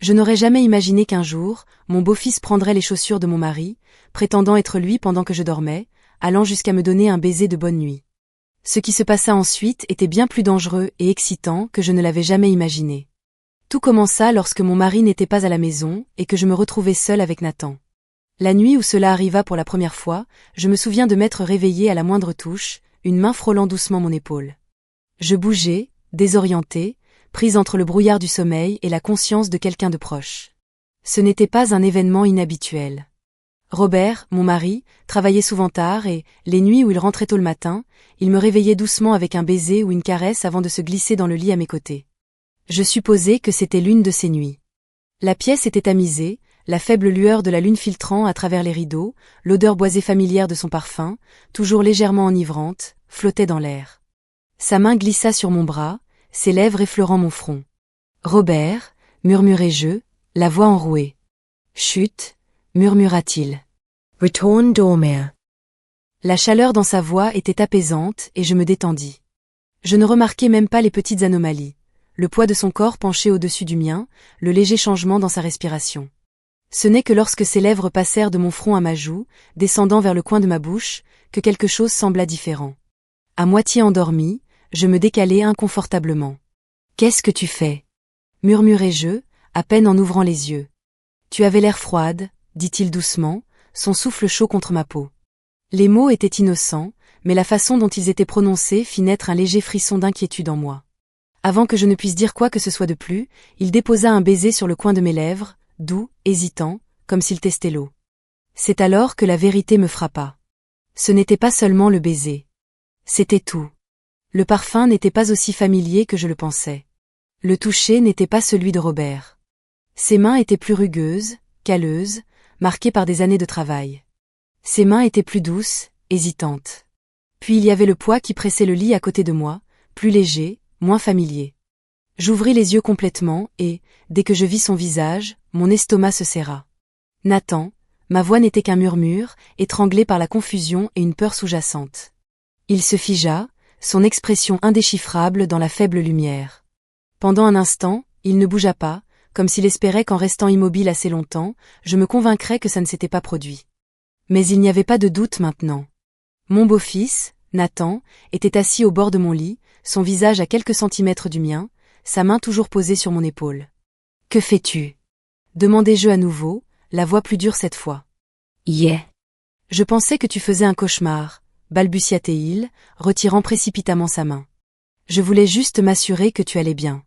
Je n'aurais jamais imaginé qu'un jour, mon beau-fils prendrait les chaussures de mon mari, prétendant être lui pendant que je dormais, allant jusqu'à me donner un baiser de bonne nuit. Ce qui se passa ensuite était bien plus dangereux et excitant que je ne l'avais jamais imaginé. Tout commença lorsque mon mari n'était pas à la maison et que je me retrouvais seule avec Nathan. La nuit où cela arriva pour la première fois, je me souviens de m'être réveillée à la moindre touche, une main frôlant doucement mon épaule. Je bougeais, désorientée, prise entre le brouillard du sommeil et la conscience de quelqu'un de proche. Ce n'était pas un événement inhabituel. Robert, mon mari, travaillait souvent tard et, les nuits où il rentrait tôt le matin, il me réveillait doucement avec un baiser ou une caresse avant de se glisser dans le lit à mes côtés. Je supposais que c'était l'une de ces nuits. La pièce était tamisée, la faible lueur de la lune filtrant à travers les rideaux, l'odeur boisée familière de son parfum, toujours légèrement enivrante, flottait dans l'air. Sa main glissa sur mon bras, ses lèvres effleurant mon front. « Robert » murmurai-je, la voix enrouée. « Chut » murmura-t-il. « Retourne dormir. » La chaleur dans sa voix était apaisante et je me détendis. Je ne remarquai même pas les petites anomalies, le poids de son corps penché au-dessus du mien, le léger changement dans sa respiration. Ce n'est que lorsque ses lèvres passèrent de mon front à ma joue, descendant vers le coin de ma bouche, que quelque chose sembla différent. À moitié endormi, je me décalai inconfortablement. « Qu'est-ce que tu fais » murmurai-je, à peine en ouvrant les yeux. « Tu avais l'air froide » dit-il doucement, son souffle chaud contre ma peau. Les mots étaient innocents, mais la façon dont ils étaient prononcés fit naître un léger frisson d'inquiétude en moi. Avant que je ne puisse dire quoi que ce soit de plus, il déposa un baiser sur le coin de mes lèvres, doux, hésitant, comme s'il testait l'eau. C'est alors que la vérité me frappa. Ce n'était pas seulement le baiser. C'était tout. Le parfum n'était pas aussi familier que je le pensais. Le toucher n'était pas celui de Robert. Ses mains étaient plus rugueuses, calleuses, marquées par des années de travail. Ses mains étaient plus douces, hésitantes. Puis il y avait le poids qui pressait le lit à côté de moi, plus léger, moins familier. J'ouvris les yeux complètement et, dès que je vis son visage, mon estomac se serra. Nathan, ma voix n'était qu'un murmure, étranglé par la confusion et une peur sous-jacente. Il se figea, son expression indéchiffrable dans la faible lumière. Pendant un instant, il ne bougea pas, comme s'il espérait qu'en restant immobile assez longtemps, je me convaincrais que ça ne s'était pas produit. Mais il n'y avait pas de doute maintenant. Mon beau-fils, Nathan, était assis au bord de mon lit, son visage à quelques centimètres du mien, sa main toujours posée sur mon épaule. « Que fais-tu » demandai-je à nouveau, la voix plus dure cette fois. « Yeah. » « Je pensais que tu faisais un cauchemar » balbutia-t-il, retirant précipitamment sa main. « Je voulais juste m'assurer que tu allais bien. »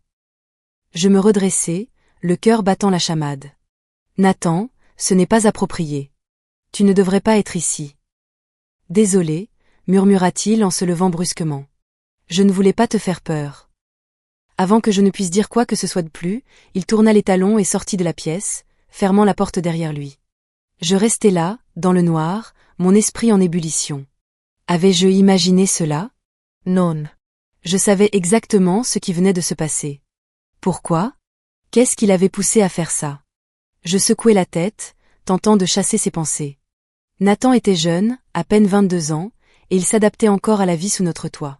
Je me redressai, le cœur battant la chamade. « Nathan, ce n'est pas approprié. Tu ne devrais pas être ici. »« Désolé » murmura-t-il en se levant brusquement. « Je ne voulais pas te faire peur. » Avant que je ne puisse dire quoi que ce soit de plus, il tourna les talons et sortit de la pièce, fermant la porte derrière lui. Je restai là, dans le noir, mon esprit en ébullition. Avais-je imaginé cela? Non. Je savais exactement ce qui venait de se passer. Pourquoi? Qu'est-ce qui l'avait poussé à faire ça? Je secouai la tête, tentant de chasser ses pensées. Nathan était jeune, à peine 22 ans, et il s'adaptait encore à la vie sous notre toit.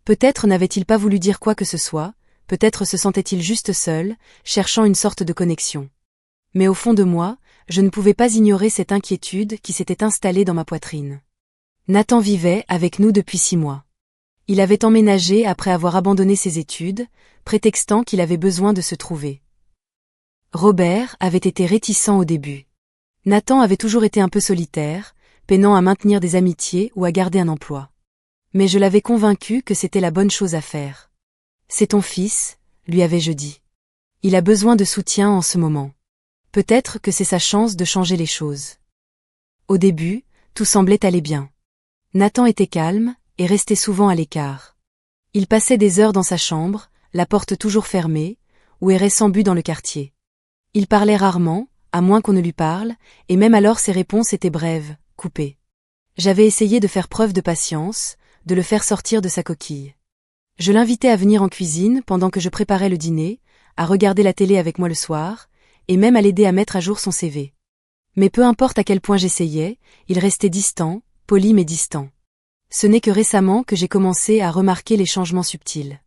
Peut-être n'avait-il pas voulu dire quoi que ce soit, peut-être se sentait-il juste seul, cherchant une sorte de connexion. Mais au fond de moi, je ne pouvais pas ignorer cette inquiétude qui s'était installée dans ma poitrine. Nathan vivait avec nous depuis 6 mois. Il avait emménagé après avoir abandonné ses études, prétextant qu'il avait besoin de se trouver. Robert avait été réticent au début. Nathan avait toujours été un peu solitaire, peinant à maintenir des amitiés ou à garder un emploi. Mais je l'avais convaincu que c'était la bonne chose à faire. « C'est ton fils » lui avais-je dit. « Il a besoin de soutien en ce moment. Peut-être que c'est sa chance de changer les choses. » Au début, tout semblait aller bien. Nathan était calme et restait souvent à l'écart. Il passait des heures dans sa chambre, la porte toujours fermée, ou errait sans but dans le quartier. Il parlait rarement, à moins qu'on ne lui parle, et même alors ses réponses étaient brèves, coupées. J'avais essayé de faire preuve de patience, de le faire sortir de sa coquille. Je l'invitais à venir en cuisine pendant que je préparais le dîner, à regarder la télé avec moi le soir, et même à l'aider à mettre à jour son CV. Mais peu importe à quel point j'essayais, il restait distant, poli mais distant. Ce n'est que récemment que j'ai commencé à remarquer les changements subtils.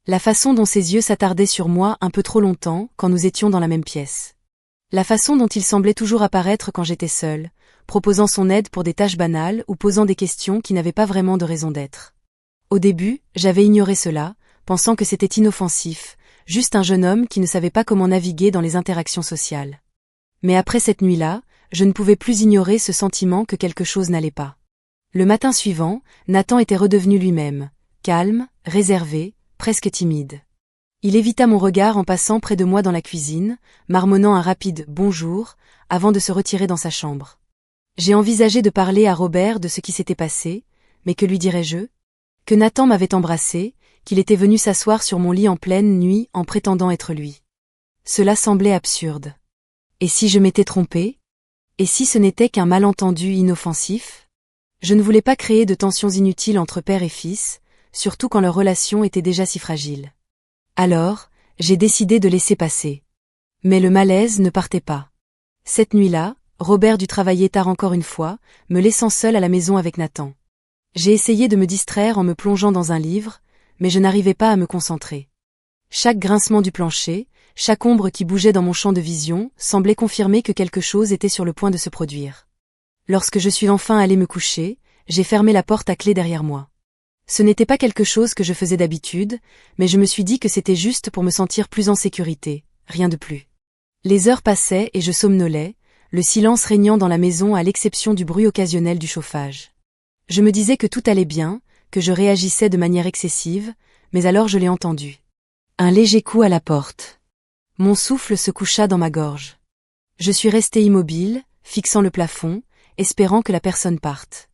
La façon dont ses yeux s'attardaient sur moi un peu trop longtemps quand nous étions dans la même pièce. La façon dont il semblait toujours apparaître quand j'étais seule, proposant son aide pour des tâches banales ou posant des questions qui n'avaient pas vraiment de raison d'être. Au début, j'avais ignoré cela, pensant que c'était inoffensif, juste un jeune homme qui ne savait pas comment naviguer dans les interactions sociales. Mais après cette nuit-là, je ne pouvais plus ignorer ce sentiment que quelque chose n'allait pas. Le matin suivant, Nathan était redevenu lui-même, calme, réservé, presque timide. Il évita mon regard en passant près de moi dans la cuisine, marmonnant un rapide « bonjour » avant de se retirer dans sa chambre. J'ai envisagé de parler à Robert de ce qui s'était passé, mais que lui dirais-je? Que Nathan m'avait embrassé, qu'il était venu s'asseoir sur mon lit en pleine nuit en prétendant être lui. Cela semblait absurde. Et si je m'étais trompée? Et si ce n'était qu'un malentendu inoffensif? Je ne voulais pas créer de tensions inutiles entre père et fils, surtout quand leur relation était déjà si fragile. Alors, j'ai décidé de laisser passer. Mais le malaise ne partait pas. Cette nuit-là, Robert dut travailler tard encore une fois, me laissant seule à la maison avec Nathan. J'ai essayé de me distraire en me plongeant dans un livre, mais je n'arrivais pas à me concentrer. Chaque grincement du plancher, chaque ombre qui bougeait dans mon champ de vision, semblait confirmer que quelque chose était sur le point de se produire. Lorsque je suis enfin allée me coucher, j'ai fermé la porte à clé derrière moi. Ce n'était pas quelque chose que je faisais d'habitude, mais je me suis dit que c'était juste pour me sentir plus en sécurité, rien de plus. Les heures passaient et je somnolais, le silence régnant dans la maison à l'exception du bruit occasionnel du chauffage. Je me disais que tout allait bien, que je réagissais de manière excessive, mais alors je l'ai entendu. Un léger coup à la porte. Mon souffle se coucha dans ma gorge. Je suis restée immobile, fixant le plafond, espérant que la personne parte.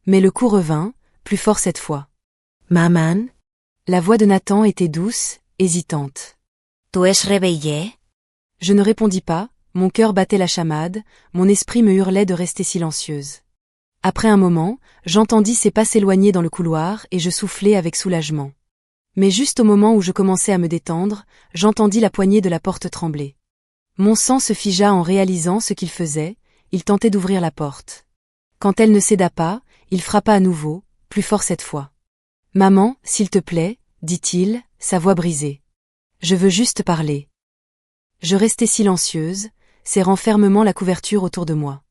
Mais le coup revint, plus fort cette fois. Maman? La voix de Nathan était douce, hésitante. Tu es réveillée? Je ne répondis pas, mon cœur battait la chamade, mon esprit me hurlait de rester silencieuse. Après un moment, j'entendis ses pas s'éloigner dans le couloir et je soufflai avec soulagement. Mais juste au moment où je commençais à me détendre, j'entendis la poignée de la porte trembler. Mon sang se figea en réalisant ce qu'il faisait, il tentait d'ouvrir la porte. Quand elle ne céda pas, il frappa à nouveau, plus fort cette fois. « Maman, s'il te plaît, » dit-il, sa voix brisée. « Je veux juste parler. » Je restai silencieuse, serrant fermement la couverture autour de moi.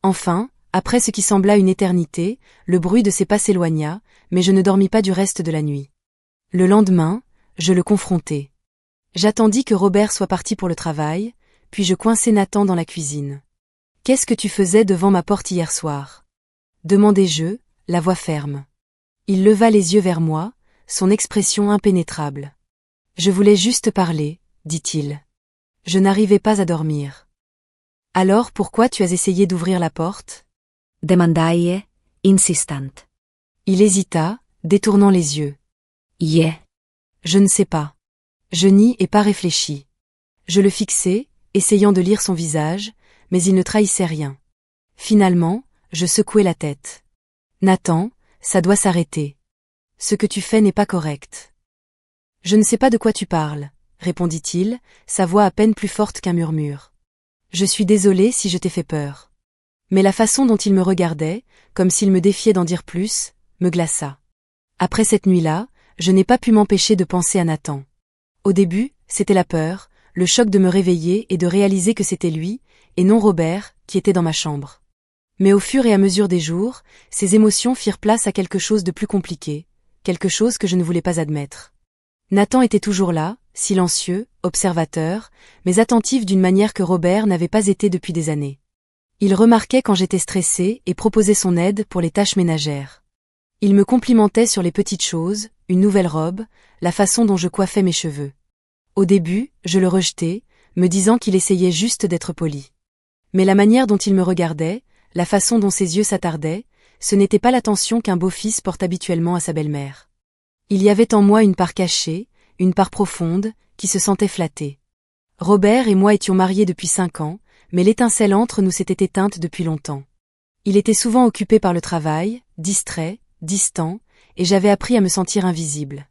Enfin, après ce qui sembla une éternité, le bruit de ses pas s'éloigna, mais je ne dormis pas du reste de la nuit. Le lendemain, je le confrontai. J'attendis que Robert soit parti pour le travail, puis je coinçai Nathan dans la cuisine. « Qu'est-ce que tu faisais devant ma porte hier soir ?» demandai-je, la voix ferme. Il leva les yeux vers moi, son expression impénétrable. « Je voulais juste parler, » dit-il. Je n'arrivais pas à dormir. « Alors pourquoi tu as essayé d'ouvrir la porte ?» Demandai, insistant. Il hésita, détournant les yeux. « Yeah. Je ne sais pas. » Je n'y ai pas réfléchi. Je le fixai, essayant de lire son visage, mais il ne trahissait rien. Finalement, je secouai la tête. « Nathan, ça doit s'arrêter. Ce que tu fais n'est pas correct. »« Je ne sais pas de quoi tu parles, » répondit-il, sa voix à peine plus forte qu'un murmure. « Je suis désolé si je t'ai fait peur. » Mais la façon dont il me regardait, comme s'il me défiait d'en dire plus, me glaça. Après cette nuit-là, je n'ai pas pu m'empêcher de penser à Nathan. Au début, c'était la peur, le choc de me réveiller et de réaliser que c'était lui, et non Robert, qui était dans ma chambre. Mais au fur et à mesure des jours, ces émotions firent place à quelque chose de plus compliqué, quelque chose que je ne voulais pas admettre. Nathan était toujours là, silencieux, observateur, mais attentif d'une manière que Robert n'avait pas été depuis des années. Il remarquait quand j'étais stressée et proposait son aide pour les tâches ménagères. Il me complimentait sur les petites choses, une nouvelle robe, la façon dont je coiffais mes cheveux. Au début, je le rejetais, me disant qu'il essayait juste d'être poli. Mais la manière dont il me regardait, la façon dont ses yeux s'attardaient, ce n'était pas l'attention qu'un beau-fils porte habituellement à sa belle-mère. Il y avait en moi une part cachée, une part profonde, qui se sentait flattée. Robert et moi étions mariés depuis 5 ans, mais l'étincelle entre nous s'était éteinte depuis longtemps. Il était souvent occupé par le travail, distrait, distant, et j'avais appris à me sentir invisible.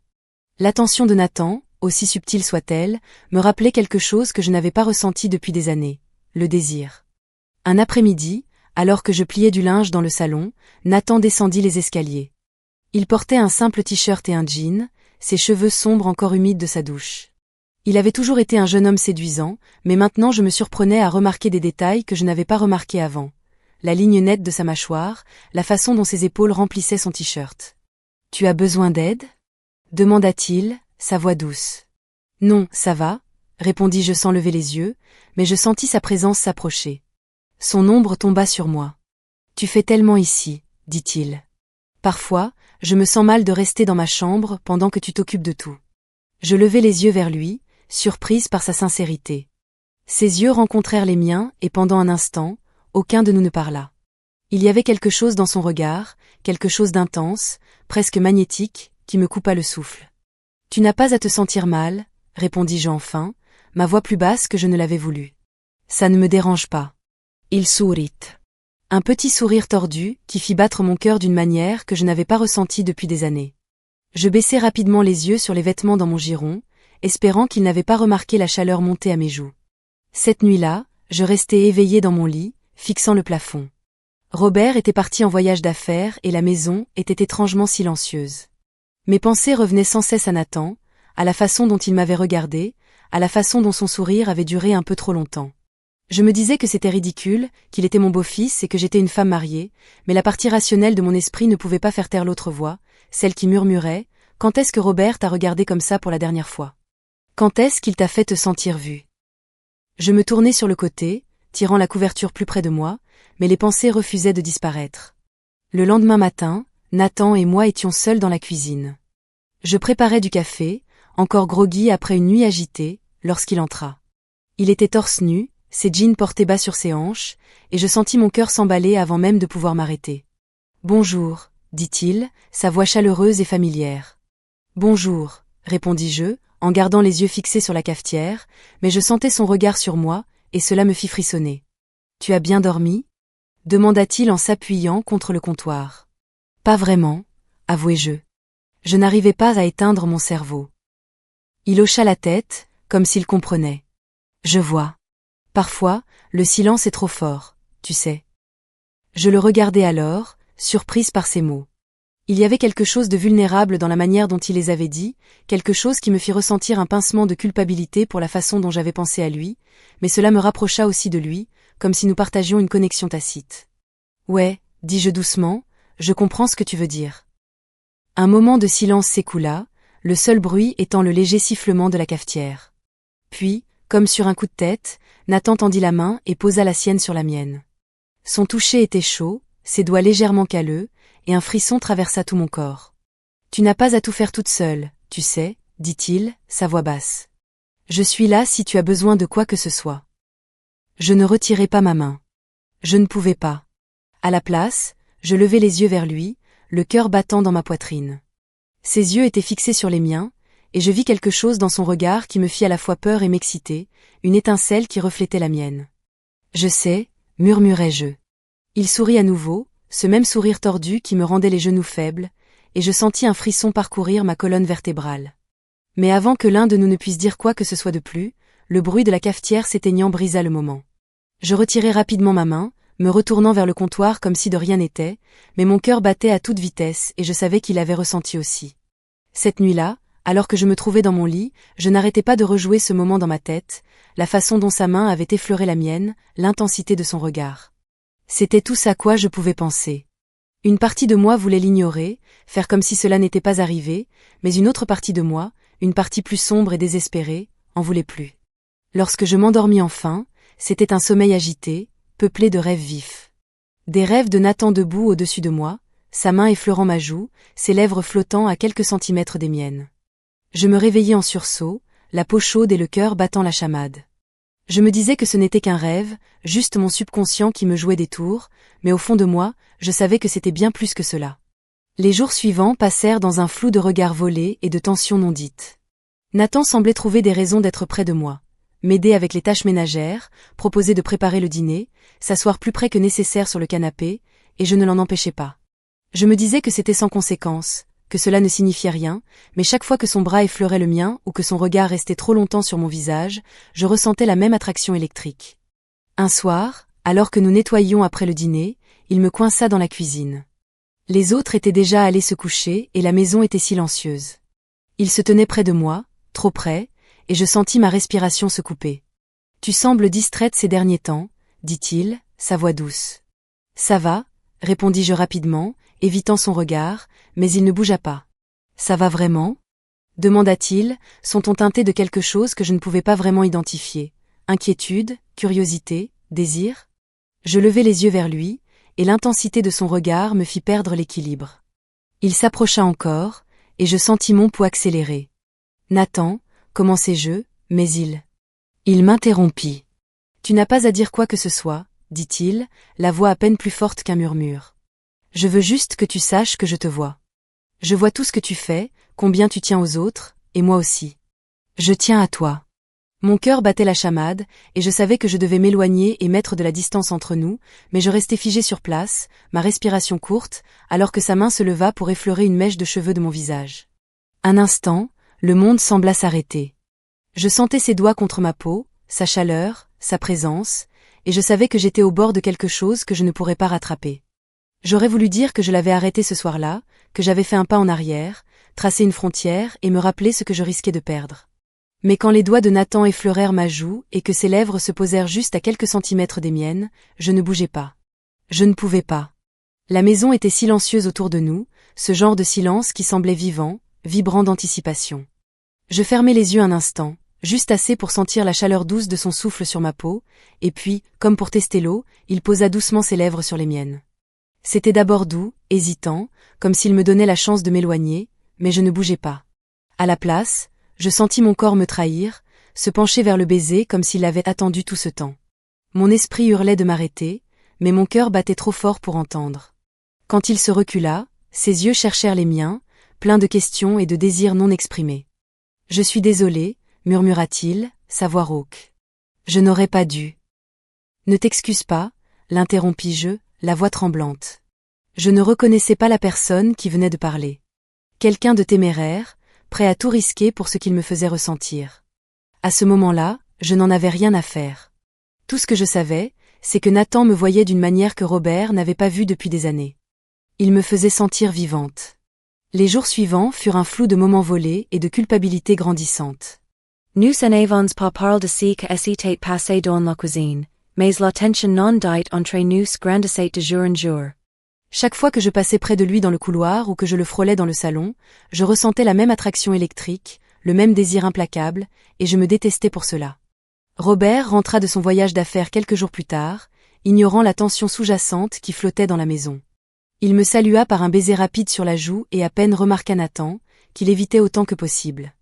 L'attention de Nathan, aussi subtile soit-elle, me rappelait quelque chose que je n'avais pas ressenti depuis des années, le désir. Un après-midi, alors que je pliais du linge dans le salon, Nathan descendit les escaliers. Il portait un simple t-shirt et un jean, ses cheveux sombres encore humides de sa douche. Il avait toujours été un jeune homme séduisant, mais maintenant je me surprenais à remarquer des détails que je n'avais pas remarqués avant. La ligne nette de sa mâchoire, la façon dont ses épaules remplissaient son t-shirt. « Tu as besoin d'aide » demanda-t-il, sa voix douce. « Non, ça va » répondis-je sans lever les yeux, mais je sentis sa présence s'approcher. Son ombre tomba sur moi. « Tu fais tellement ici » dit-il. « Parfois, je me sens mal de rester dans ma chambre pendant que tu t'occupes de tout. » Je levai les yeux vers lui, surprise par sa sincérité. Ses yeux rencontrèrent les miens et pendant un instant, aucun de nous ne parla. Il y avait quelque chose dans son regard, quelque chose d'intense, presque magnétique, qui me coupa le souffle. « Tu n'as pas à te sentir mal, » répondis-je enfin, ma voix plus basse que je ne l'avais voulu. « Ça ne me dérange pas. » Il sourit. Un petit sourire tordu qui fit battre mon cœur d'une manière que je n'avais pas ressentie depuis des années. Je baissai rapidement les yeux sur les vêtements dans mon giron, espérant qu'il n'avait pas remarqué la chaleur monter à mes joues. Cette nuit-là, je restai éveillé dans mon lit, fixant le plafond. Robert était parti en voyage d'affaires et la maison était étrangement silencieuse. Mes pensées revenaient sans cesse à Nathan, à la façon dont il m'avait regardé, à la façon dont son sourire avait duré un peu trop longtemps. Je me disais que c'était ridicule, qu'il était mon beau-fils et que j'étais une femme mariée, mais la partie rationnelle de mon esprit ne pouvait pas faire taire l'autre voix, celle qui murmurait « Quand est-ce que Robert t'a regardé comme ça pour la dernière fois ? Quand est-ce qu'il t'a fait te sentir vue ?» Je me tournai sur le côté, tirant la couverture plus près de moi, mais les pensées refusaient de disparaître. Le lendemain matin, Nathan et moi étions seuls dans la cuisine. Je préparais du café, encore groggy après une nuit agitée, lorsqu'il entra. Il était torse nu, ses jeans portés bas sur ses hanches, et je sentis mon cœur s'emballer avant même de pouvoir m'arrêter. « Bonjour », dit-il, sa voix chaleureuse et familière. « Bonjour », répondis-je, en gardant les yeux fixés sur la cafetière, mais je sentais son regard sur moi, et cela me fit frissonner. « Tu as bien dormi » demanda-t-il en s'appuyant contre le comptoir. « Pas vraiment, avouai-je. Je n'arrivais pas à éteindre mon cerveau. » Il hocha la tête, comme s'il comprenait. « Je vois. Parfois, le silence est trop fort, tu sais. » Je le regardai alors, surprise par ces mots. Il y avait quelque chose de vulnérable dans la manière dont il les avait dit, quelque chose qui me fit ressentir un pincement de culpabilité pour la façon dont j'avais pensé à lui, mais cela me rapprocha aussi de lui, comme si nous partagions une connexion tacite. « Ouais, » dis-je doucement, « je comprends ce que tu veux dire. » Un moment de silence s'écoula, le seul bruit étant le léger sifflement de la cafetière. Puis, comme sur un coup de tête, Nathan tendit la main et posa la sienne sur la mienne. Son toucher était chaud, ses doigts légèrement calleux, et un frisson traversa tout mon corps. « Tu n'as pas à tout faire toute seule, tu sais, » dit-il, sa voix basse. « Je suis là si tu as besoin de quoi que ce soit. » Je ne retirai pas ma main. Je ne pouvais pas. À la place, je levai les yeux vers lui, le cœur battant dans ma poitrine. Ses yeux étaient fixés sur les miens, et je vis quelque chose dans son regard qui me fit à la fois peur et m'exciter, une étincelle qui reflétait la mienne. « Je sais » murmurai-je. Il sourit à nouveau, ce même sourire tordu qui me rendait les genoux faibles, et je sentis un frisson parcourir ma colonne vertébrale. Mais avant que l'un de nous ne puisse dire quoi que ce soit de plus, le bruit de la cafetière s'éteignant brisa le moment. Je retirai rapidement ma main, me retournant vers le comptoir comme si de rien n'était, mais mon cœur battait à toute vitesse et je savais qu'il avait ressenti aussi. Cette nuit-là, alors que je me trouvais dans mon lit, je n'arrêtais pas de rejouer ce moment dans ma tête, la façon dont sa main avait effleuré la mienne, l'intensité de son regard. C'était tout ça à quoi je pouvais penser. Une partie de moi voulait l'ignorer, faire comme si cela n'était pas arrivé, mais une autre partie de moi, une partie plus sombre et désespérée, en voulait plus. Lorsque je m'endormis enfin, c'était un sommeil agité, peuplé de rêves vifs. Des rêves de Nathan debout au-dessus de moi, sa main effleurant ma joue, ses lèvres flottant à quelques centimètres des miennes. Je me réveillai en sursaut, la peau chaude et le cœur battant la chamade. Je me disais que ce n'était qu'un rêve, juste mon subconscient qui me jouait des tours, mais au fond de moi, je savais que c'était bien plus que cela. Les jours suivants passèrent dans un flou de regards volés et de tensions non dites. Nathan semblait trouver des raisons d'être près de moi, m'aider avec les tâches ménagères, proposer de préparer le dîner, s'asseoir plus près que nécessaire sur le canapé, et je ne l'en empêchais pas. Je me disais que c'était sans conséquence, que cela ne signifiait rien, mais chaque fois que son bras effleurait le mien ou que son regard restait trop longtemps sur mon visage, je ressentais la même attraction électrique. Un soir, alors que nous nettoyions après le dîner, il me coinça dans la cuisine. Les autres étaient déjà allés se coucher et la maison était silencieuse. Il se tenait près de moi, trop près, et je sentis ma respiration se couper. Tu sembles distraite ces derniers temps, dit-il, sa voix douce. Ça va, répondis-je rapidement, évitant son regard, mais il ne bougea pas. Ça va vraiment? Demanda-t-il, son ton teinté de quelque chose que je ne pouvais pas vraiment identifier. Inquiétude, curiosité, désir? Je levai les yeux vers lui, et l'intensité de son regard me fit perdre l'équilibre. Il s'approcha encore, et je sentis mon pouls accélérer. Nathan, commençai-je, mais il m'interrompit. Tu n'as pas à dire quoi que ce soit, dit-il, la voix à peine plus forte qu'un murmure. Je veux juste que tu saches que je te vois. Je vois tout ce que tu fais, combien tu tiens aux autres, et moi aussi. Je tiens à toi. Mon cœur battait la chamade, et je savais que je devais m'éloigner et mettre de la distance entre nous, mais je restais figé sur place, ma respiration courte, alors que sa main se leva pour effleurer une mèche de cheveux de mon visage. Un instant, le monde sembla s'arrêter. Je sentais ses doigts contre ma peau, sa chaleur, sa présence, et je savais que j'étais au bord de quelque chose que je ne pourrais pas rattraper. J'aurais voulu dire que je l'avais arrêté ce soir-là, que j'avais fait un pas en arrière, tracé une frontière et me rappeler ce que je risquais de perdre. Mais quand les doigts de Nathan effleurèrent ma joue et que ses lèvres se posèrent juste à quelques centimètres des miennes, je ne bougeai pas. Je ne pouvais pas. La maison était silencieuse autour de nous, ce genre de silence qui semblait vivant, vibrant d'anticipation. Je fermai les yeux un instant, juste assez pour sentir la chaleur douce de son souffle sur ma peau, et puis, comme pour tester l'eau, il posa doucement ses lèvres sur les miennes. C'était d'abord doux, hésitant, comme s'il me donnait la chance de m'éloigner, mais je ne bougeais pas. À la place, je sentis mon corps me trahir, se pencher vers le baiser comme s'il l'avait attendu tout ce temps. Mon esprit hurlait de m'arrêter, mais mon cœur battait trop fort pour entendre. Quand il se recula, ses yeux cherchèrent les miens, pleins de questions et de désirs non exprimés. « Je suis désolé, murmura-t-il, sa voix rauque. Je n'aurais pas dû. Ne t'excuse pas, l'interrompis-je, la voix tremblante. Je ne reconnaissais pas la personne qui venait de parler. Quelqu'un de téméraire, prêt à tout risquer pour ce qu'il me faisait ressentir. À ce moment-là, je n'en avais rien à faire. Tout ce que je savais, c'est que Nathan me voyait d'une manière que Robert n'avait pas vue depuis des années. Il me faisait sentir vivante. Les jours suivants furent un flou de moments volés et de culpabilité grandissante. Nous en avons pas parlé de ce que s'était passé dans la cuisine, mais la tension non dit entre nous grandissait de jour en jour. Chaque fois que je passais près de lui dans le couloir ou que je le frôlais dans le salon, je ressentais la même attraction électrique, le même désir implacable, et je me détestais pour cela. Robert rentra de son voyage d'affaires quelques jours plus tard, ignorant la tension sous-jacente qui flottait dans la maison. Il me salua par un baiser rapide sur la joue et à peine remarqua Nathan, qu'il évitait autant que possible.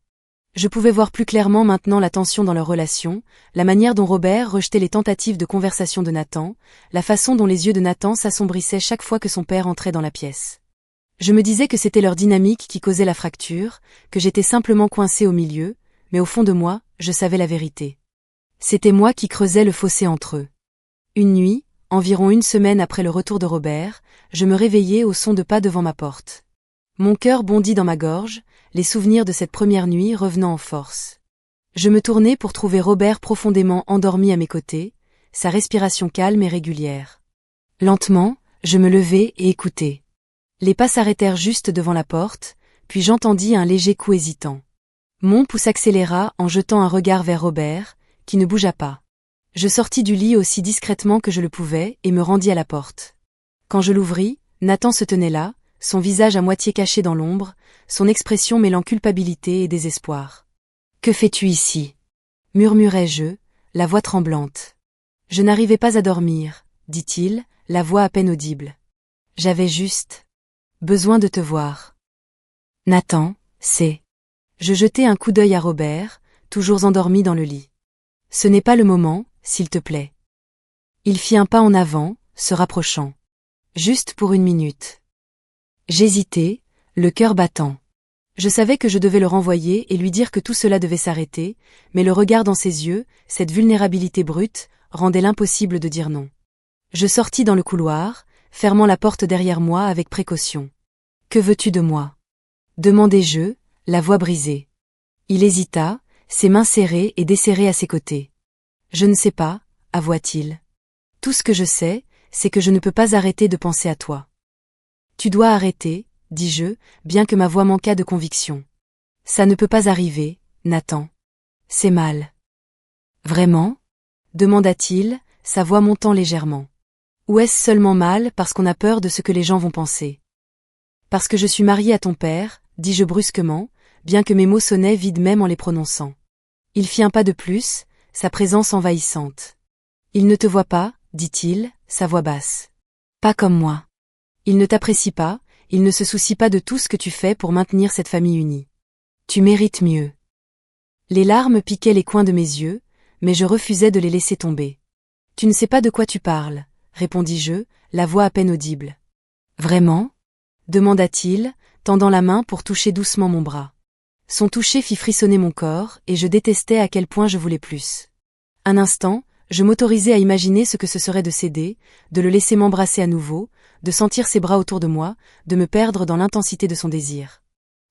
Je pouvais voir plus clairement maintenant la tension dans leur relation, la manière dont Robert rejetait les tentatives de conversation de Nathan, la façon dont les yeux de Nathan s'assombrissaient chaque fois que son père entrait dans la pièce. Je me disais que c'était leur dynamique qui causait la fracture, que j'étais simplement coincé au milieu, mais au fond de moi, je savais la vérité. C'était moi qui creusais le fossé entre eux. Une nuit, environ une semaine après le retour de Robert, je me réveillai au son de pas devant ma porte. Mon cœur bondit dans ma gorge, les souvenirs de cette première nuit revenant en force. Je me tournai pour trouver Robert profondément endormi à mes côtés, sa respiration calme et régulière. Lentement, je me levai et écoutai. Les pas s'arrêtèrent juste devant la porte, puis j'entendis un léger coup hésitant. Mon pouls s'accéléra en jetant un regard vers Robert, qui ne bougea pas. Je sortis du lit aussi discrètement que je le pouvais et me rendis à la porte. Quand je l'ouvris, Nathan se tenait là, son visage à moitié caché dans l'ombre, son expression mêlant culpabilité et désespoir. « Que fais-tu ici » murmurai-je, la voix tremblante. « Je n'arrivais pas à dormir, » dit-il, la voix à peine audible. « J'avais juste besoin de te voir. » « Nathan, c'est... » Je jetai un coup d'œil à Robert, toujours endormi dans le lit. « Ce n'est pas le moment, s'il te plaît. » Il fit un pas en avant, se rapprochant. « Juste pour une minute. » J'hésitais, le cœur battant. Je savais que je devais le renvoyer et lui dire que tout cela devait s'arrêter, mais le regard dans ses yeux, cette vulnérabilité brute, rendait l'impossible de dire non. Je sortis dans le couloir, fermant la porte derrière moi avec précaution. « Que veux-tu de moi » demandai-je, la voix brisée. Il hésita, ses mains serrées et desserrées à ses côtés. « Je ne sais pas, avoua-t-il. Tout ce que je sais, c'est que je ne peux pas arrêter de penser à toi. » « Tu dois arrêter, dis-je, bien que ma voix manquât de conviction. Ça ne peut pas arriver, Nathan. C'est mal. Vraiment? Demanda-t-il, sa voix montant légèrement. Ou est-ce seulement mal parce qu'on a peur de ce que les gens vont penser? Parce que je suis mariée à ton père, dis-je brusquement, bien que mes mots sonnaient vides même en les prononçant. Il fit un pas de plus, sa présence envahissante. Il ne te voit pas, dit-il, sa voix basse. Pas comme moi. Il ne t'apprécie pas, il ne se soucie pas de tout ce que tu fais pour maintenir cette famille unie. Tu mérites mieux. Les larmes piquaient les coins de mes yeux, mais je refusais de les laisser tomber. Tu ne sais pas de quoi tu parles, répondis-je, la voix à peine audible. Vraiment? Demanda-t-il, tendant la main pour toucher doucement mon bras. Son toucher fit frissonner mon corps, et je détestais à quel point je voulais plus. Un instant, je m'autorisais à imaginer ce que ce serait de céder, de le laisser m'embrasser à nouveau, de sentir ses bras autour de moi, de me perdre dans l'intensité de son désir.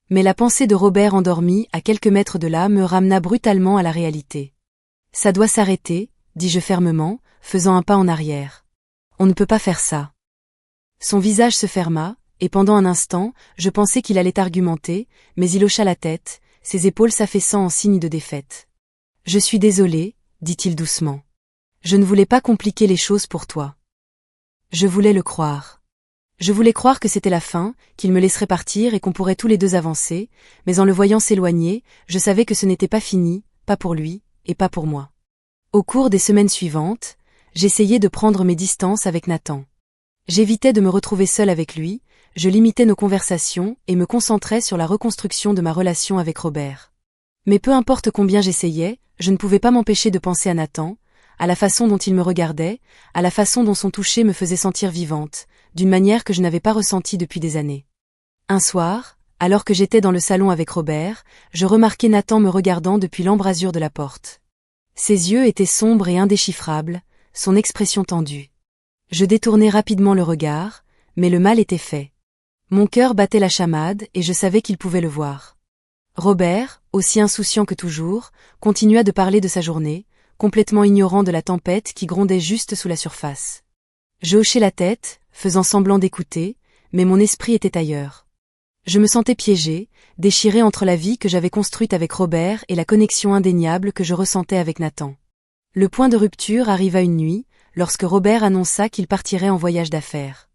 Mais la pensée de Robert endormi à quelques mètres de là me ramena brutalement à la réalité. Ça doit s'arrêter, dis-je fermement, faisant un pas en arrière. On ne peut pas faire ça. Son visage se ferma, et pendant un instant, je pensais qu'il allait argumenter, mais il hocha la tête, ses épaules s'affaissant en signe de défaite. Je suis désolé, dit-il doucement. Je ne voulais pas compliquer les choses pour toi. Je voulais le croire. Je voulais croire que c'était la fin, qu'il me laisserait partir et qu'on pourrait tous les deux avancer, mais en le voyant s'éloigner, je savais que ce n'était pas fini, pas pour lui, et pas pour moi. Au cours des semaines suivantes, j'essayais de prendre mes distances avec Nathan. J'évitais de me retrouver seule avec lui, je limitais nos conversations et me concentrais sur la reconstruction de ma relation avec Robert. Mais peu importe combien j'essayais, je ne pouvais pas m'empêcher de penser à Nathan, à la façon dont il me regardait, à la façon dont son toucher me faisait sentir vivante, d'une manière que je n'avais pas ressentie depuis des années. Un soir, alors que j'étais dans le salon avec Robert, je remarquai Nathan me regardant depuis l'embrasure de la porte. Ses yeux étaient sombres et indéchiffrables, son expression tendue. Je détournai rapidement le regard, mais le mal était fait. Mon cœur battait la chamade et je savais qu'il pouvait le voir. Robert, aussi insouciant que toujours, continua de parler de sa journée, complètement ignorant de la tempête qui grondait juste sous la surface. Je hochai la tête, faisant semblant d'écouter, mais mon esprit était ailleurs. Je me sentais piégée, déchirée entre la vie que j'avais construite avec Robert et la connexion indéniable que je ressentais avec Nathan. Le point de rupture arriva une nuit, lorsque Robert annonça qu'il partirait en voyage d'affaires.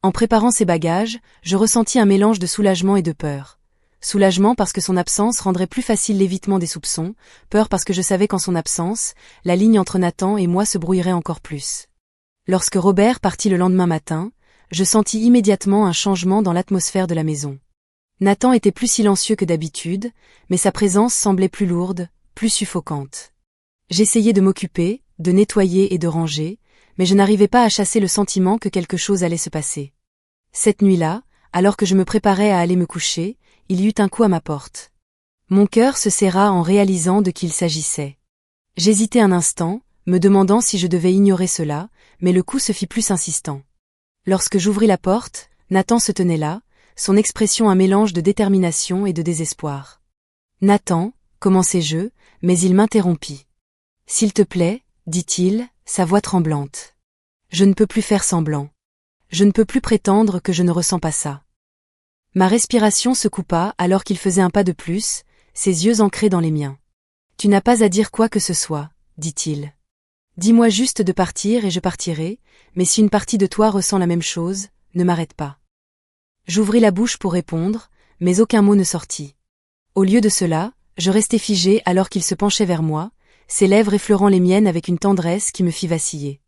En préparant ses bagages, je ressentis un mélange de soulagement et de peur. Soulagement parce que son absence rendrait plus facile l'évitement des soupçons, peur parce que je savais qu'en son absence, la ligne entre Nathan et moi se brouillerait encore plus. Lorsque Robert partit le lendemain matin, je sentis immédiatement un changement dans l'atmosphère de la maison. Nathan était plus silencieux que d'habitude, mais sa présence semblait plus lourde, plus suffocante. J'essayais de m'occuper, de nettoyer et de ranger, mais je n'arrivais pas à chasser le sentiment que quelque chose allait se passer. Cette nuit-là, alors que je me préparais à aller me coucher, il y eut un coup à ma porte. Mon cœur se serra en réalisant de qui il s'agissait. J'hésitai un instant, me demandant si je devais ignorer cela, mais le coup se fit plus insistant. Lorsque j'ouvris la porte, Nathan se tenait là, son expression un mélange de détermination et de désespoir. « Nathan, commençai-je, mais il m'interrompit. « S'il te plaît, dit-il, sa voix tremblante. Je ne peux plus faire semblant. Je ne peux plus prétendre que je ne ressens pas ça. » Ma respiration se coupa alors qu'il faisait un pas de plus, ses yeux ancrés dans les miens. « Tu n'as pas à dire quoi que ce soit, dit-il. Dis-moi juste de partir et je partirai, mais si une partie de toi ressent la même chose, ne m'arrête pas. » J'ouvris la bouche pour répondre, mais aucun mot ne sortit. Au lieu de cela, je restai figée alors qu'il se penchait vers moi, ses lèvres effleurant les miennes avec une tendresse qui me fit vaciller.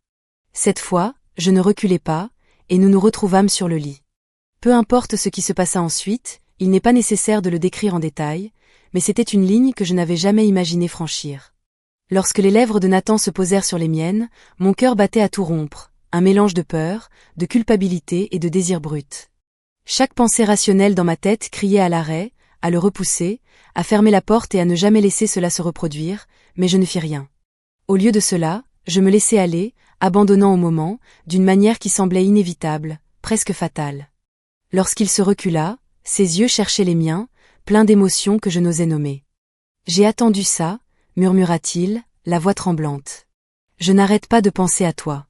Cette fois, je ne reculai pas, et nous nous retrouvâmes sur le lit. Peu importe ce qui se passa ensuite, il n'est pas nécessaire de le décrire en détail, mais c'était une ligne que je n'avais jamais imaginé franchir. Lorsque les lèvres de Nathan se posèrent sur les miennes, mon cœur battait à tout rompre, un mélange de peur, de culpabilité et de désir brut. Chaque pensée rationnelle dans ma tête criait à l'arrêt, à le repousser, à fermer la porte et à ne jamais laisser cela se reproduire, mais je ne fis rien. Au lieu de cela, je me laissai aller, abandonnant au moment, d'une manière qui semblait inévitable, presque fatale. Lorsqu'il se recula, ses yeux cherchaient les miens, pleins d'émotions que je n'osais nommer. « J'ai attendu ça, » murmura-t-il, la voix tremblante. « Je n'arrête pas de penser à toi. »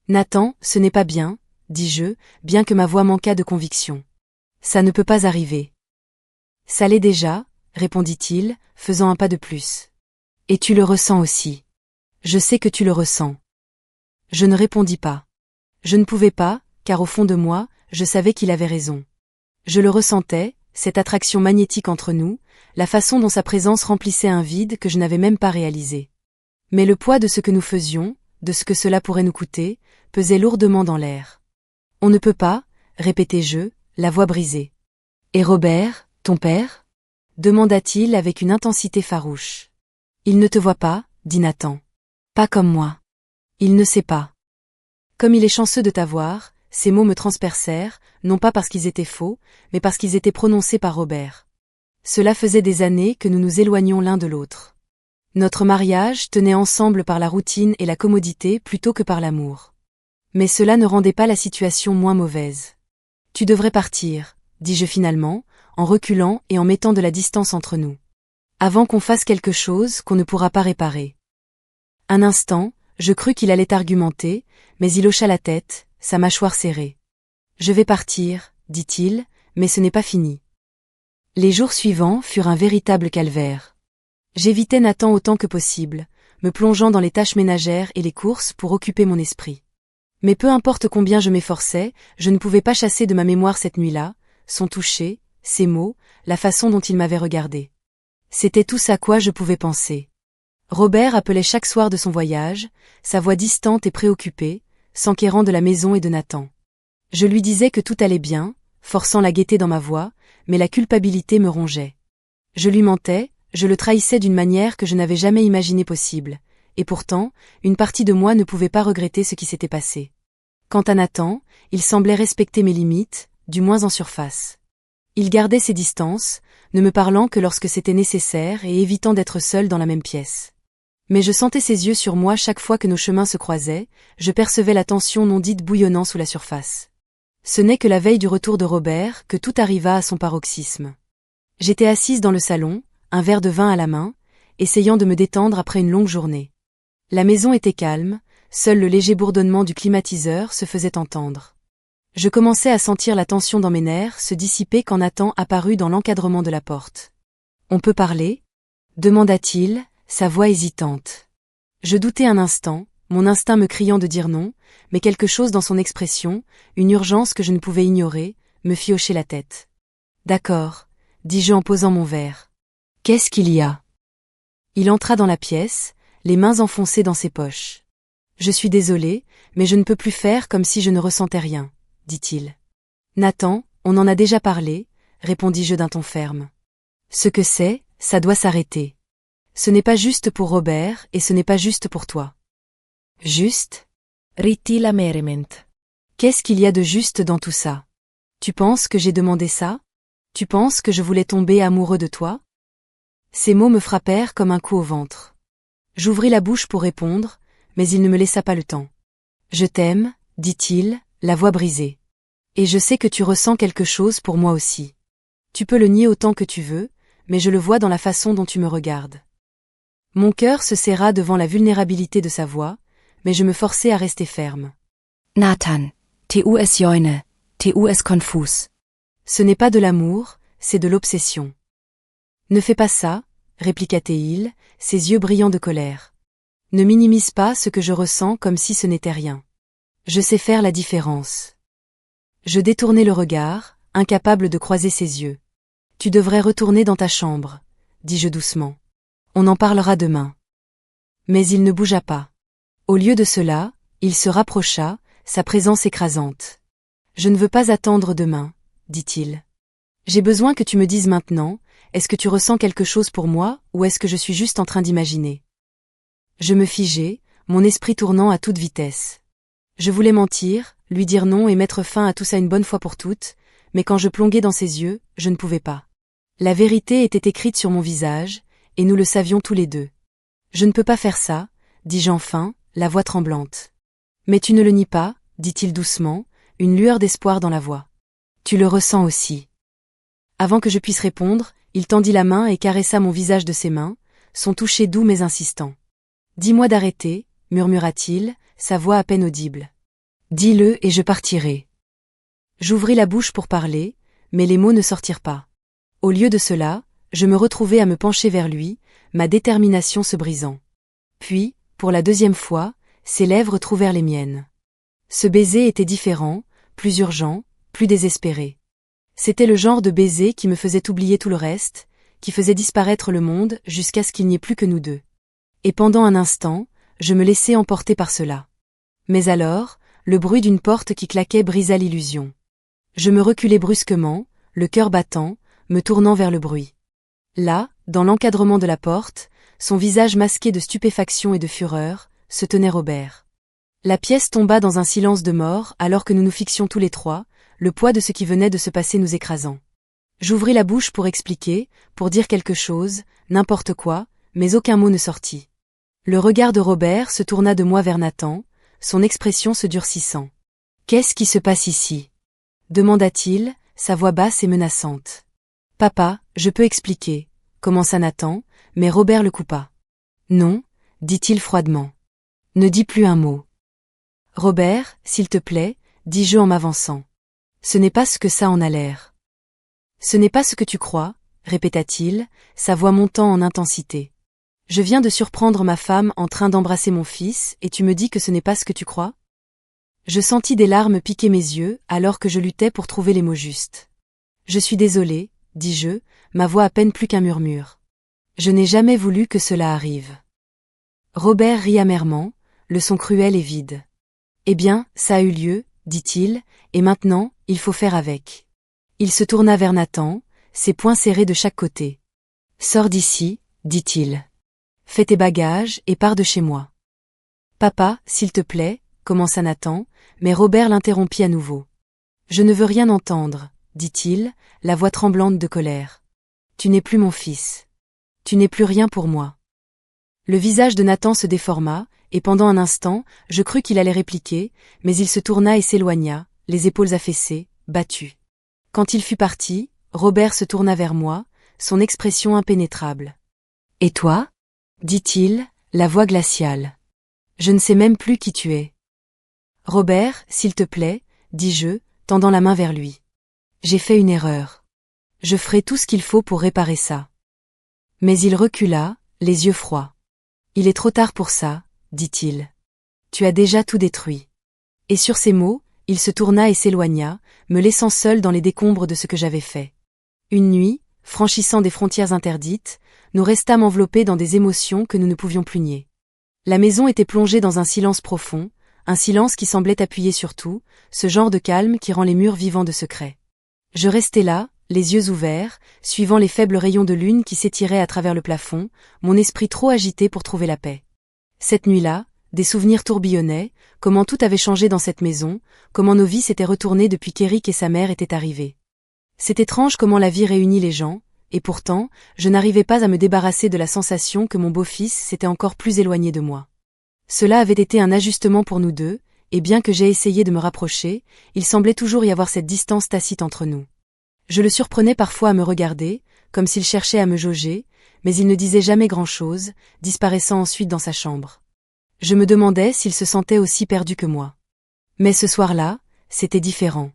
« Nathan, ce n'est pas bien, » dis-je, bien que ma voix manquât de conviction. « Ça ne peut pas arriver. » « Ça l'est déjà, » répondit-il, faisant un pas de plus. Et tu le ressens aussi. Je sais que tu le ressens. Je ne répondis pas. Je ne pouvais pas, car au fond de moi, je savais qu'il avait raison. Je le ressentais, cette attraction magnétique entre nous, la façon dont sa présence remplissait un vide que je n'avais même pas réalisé. Mais le poids de ce que nous faisions, de ce que cela pourrait nous coûter, pesait lourdement dans l'air. On ne peut pas, répétai-je, la voix brisée. Et Robert, ton père ? Demanda-t-il avec une intensité farouche. Il ne te voit pas, dit Nathan. Pas comme moi. Il ne sait pas. Comme il est chanceux de t'avoir, ces mots me transpercèrent, non pas parce qu'ils étaient faux, mais parce qu'ils étaient prononcés par Robert. Cela faisait des années que nous nous éloignions l'un de l'autre. Notre mariage tenait ensemble par la routine et la commodité plutôt que par l'amour. Mais cela ne rendait pas la situation moins mauvaise. Tu devrais partir, dis-je finalement, en reculant et en mettant de la distance entre nous. Avant qu'on fasse quelque chose qu'on ne pourra pas réparer. Un instant, je crus qu'il allait argumenter, mais il hocha la tête, sa mâchoire serrée. Je vais partir, dit-il, mais ce n'est pas fini. Les jours suivants furent un véritable calvaire. J'évitais Nathan autant que possible, me plongeant dans les tâches ménagères et les courses pour occuper mon esprit. Mais peu importe combien je m'efforçais, je ne pouvais pas chasser de ma mémoire cette nuit-là, son toucher, ses mots, la façon dont il m'avait regardé. C'était tout à quoi je pouvais penser. Robert appelait chaque soir de son voyage, sa voix distante et préoccupée, s'enquérant de la maison et de Nathan. Je lui disais que tout allait bien, forçant la gaieté dans ma voix, mais la culpabilité me rongeait. Je lui mentais, je le trahissais d'une manière que je n'avais jamais imaginée possible, et pourtant, une partie de moi ne pouvait pas regretter ce qui s'était passé. Quant à Nathan, il semblait respecter mes limites, du moins en surface. Il gardait ses distances, ne me parlant que lorsque c'était nécessaire et évitant d'être seul dans la même pièce. Mais je sentais ses yeux sur moi chaque fois que nos chemins se croisaient, je percevais la tension non dite bouillonnant sous la surface. Ce n'est que la veille du retour de Robert que tout arriva à son paroxysme. J'étais assise dans le salon, un verre de vin à la main, essayant de me détendre après une longue journée. La maison était calme, seul le léger bourdonnement du climatiseur se faisait entendre. Je commençais à sentir la tension dans mes nerfs se dissiper quand Nathan apparut dans l'encadrement de la porte. « On peut parler ?» demanda-t-il, sa voix hésitante. Je doutai un instant, mon instinct me criant de dire non, mais quelque chose dans son expression, une urgence que je ne pouvais ignorer, me fit hocher la tête. « D'accord, » dis-je en posant mon verre. « Qu'est-ce qu'il y a ?» Il entra dans la pièce, les mains enfoncées dans ses poches. « Je suis désolé, mais je ne peux plus faire comme si je ne ressentais rien, » dit-il. « Nathan, on en a déjà parlé, » répondis-je d'un ton ferme. « Ce que c'est, ça doit s'arrêter. Ce n'est pas juste pour Robert et ce n'est pas juste pour toi. » « Juste ?» rit-il amèrement. « Qu'est-ce qu'il y a de juste dans tout ça ? Tu penses que j'ai demandé ça ? Tu penses que je voulais tomber amoureux de toi ? » Ces mots me frappèrent comme un coup au ventre. J'ouvris la bouche pour répondre, mais il ne me laissa pas le temps. « Je t'aime, » dit-il, la voix brisée. « Et je sais que tu ressens quelque chose pour moi aussi. Tu peux le nier autant que tu veux, mais je le vois dans la façon dont tu me regardes. » Mon cœur se serra devant la vulnérabilité de sa voix, mais je me forçai à rester ferme. « Nathan, tu es joine, tu es confus. Ce n'est pas de l'amour, c'est de l'obsession. »« Ne fais pas ça, » répliqua-t-il, ses yeux brillants de colère. « Ne minimise pas ce que je ressens comme si ce n'était rien. Je sais faire la différence. » Je détournai le regard, incapable de croiser ses yeux. « Tu devrais retourner dans ta chambre, » dis-je doucement. « On en parlera demain. » Mais il ne bougea pas. Au lieu de cela, il se rapprocha, sa présence écrasante. « Je ne veux pas attendre demain, » dit-il. « J'ai besoin que tu me dises maintenant, est-ce que tu ressens quelque chose pour moi ou est-ce que je suis juste en train d'imaginer ?» Je me figeai, mon esprit tournant à toute vitesse. Je voulais mentir, lui dire non et mettre fin à tout ça une bonne fois pour toutes, mais quand je plongeais dans ses yeux, je ne pouvais pas. La vérité était écrite sur mon visage, et nous le savions tous les deux. « Je ne peux pas faire ça, » dis-je enfin, la voix tremblante. « Mais tu ne le nies pas, » dit-il doucement, une lueur d'espoir dans la voix. « Tu le ressens aussi. » Avant que je puisse répondre, il tendit la main et caressa mon visage de ses mains, son toucher doux mais insistant. « Dis-moi d'arrêter, » murmura-t-il, sa voix à peine audible. « Dis-le et je partirai. » J'ouvris la bouche pour parler, mais les mots ne sortirent pas. Au lieu de cela, je me retrouvai à me pencher vers lui, ma détermination se brisant. Puis, pour la deuxième fois, ses lèvres trouvèrent les miennes. Ce baiser était différent, plus urgent, plus désespéré. C'était le genre de baiser qui me faisait oublier tout le reste, qui faisait disparaître le monde jusqu'à ce qu'il n'y ait plus que nous deux. Et pendant un instant, je me laissai emporter par cela. Mais alors, le bruit d'une porte qui claquait brisa l'illusion. Je me reculai brusquement, le cœur battant, me tournant vers le bruit. Là, dans l'encadrement de la porte, son visage masqué de stupéfaction et de fureur, se tenait Robert. La pièce tomba dans un silence de mort alors que nous nous fixions tous les trois, le poids de ce qui venait de se passer nous écrasant. J'ouvris la bouche pour expliquer, pour dire quelque chose, n'importe quoi, mais aucun mot ne sortit. Le regard de Robert se tourna de moi vers Nathan, son expression se durcissant. « Qu'est-ce qui se passe ici ?» demanda-t-il, sa voix basse et menaçante. « Papa, je peux expliquer, » commença Nathan, mais Robert le coupa. « Non, » dit-il froidement. « Ne dis plus un mot. »« Robert, s'il te plaît, » dis-je en m'avançant. « Ce n'est pas ce que ça en a l'air. »« Ce n'est pas ce que tu crois, » répéta-t-il, sa voix montant en intensité. « Je viens de surprendre ma femme en train d'embrasser mon fils et tu me dis que ce n'est pas ce que tu crois ?» Je sentis des larmes piquer mes yeux alors que je luttais pour trouver les mots justes. « Je suis désolé, » dis-je, ma voix à peine plus qu'un murmure. « Je n'ai jamais voulu que cela arrive. » Robert rit amèrement, le son cruel et vide. « Eh bien, ça a eu lieu, » dit-il, « et maintenant, il faut faire avec. » Il se tourna vers Nathan, ses poings serrés de chaque côté. « Sors d'ici, » dit-il. « Fais tes bagages et pars de chez moi. »« Papa, s'il te plaît, » commença Nathan, mais Robert l'interrompit à nouveau. « Je ne veux rien entendre, » dit-il, la voix tremblante de colère. « Tu n'es plus mon fils. Tu n'es plus rien pour moi. » Le visage de Nathan se déforma, et pendant un instant, je crus qu'il allait répliquer, mais il se tourna et s'éloigna, les épaules affaissées, battu. Quand il fut parti, Robert se tourna vers moi, son expression impénétrable. « Et toi ?» dit-il, la voix glaciale. « Je ne sais même plus qui tu es. »« Robert, s'il te plaît, » dis-je, tendant la main vers lui. « J'ai fait une erreur. Je ferai tout ce qu'il faut pour réparer ça. » Mais il recula, les yeux froids. « Il est trop tard pour ça, » dit-il. « Tu as déjà tout détruit. » Et sur ces mots, il se tourna et s'éloigna, me laissant seul dans les décombres de ce que j'avais fait. Une nuit, franchissant des frontières interdites, nous restâmes enveloppés dans des émotions que nous ne pouvions plus nier. La maison était plongée dans un silence profond, un silence qui semblait appuyer sur tout, ce genre de calme qui rend les murs vivants de secrets. Je restais là, les yeux ouverts, suivant les faibles rayons de lune qui s'étiraient à travers le plafond, mon esprit trop agité pour trouver la paix. Cette nuit-là, des souvenirs tourbillonnaient, comment tout avait changé dans cette maison, comment nos vies s'étaient retournées depuis qu'Éric et sa mère étaient arrivés. C'est étrange comment la vie réunit les gens, et pourtant, je n'arrivais pas à me débarrasser de la sensation que mon beau-fils s'était encore plus éloigné de moi. Cela avait été un ajustement pour nous deux, et bien que j'aie essayé de me rapprocher, il semblait toujours y avoir cette distance tacite entre nous. Je le surprenais parfois à me regarder, comme s'il cherchait à me jauger, mais il ne disait jamais grand-chose, disparaissant ensuite dans sa chambre. Je me demandais s'il se sentait aussi perdu que moi. Mais ce soir-là, c'était différent.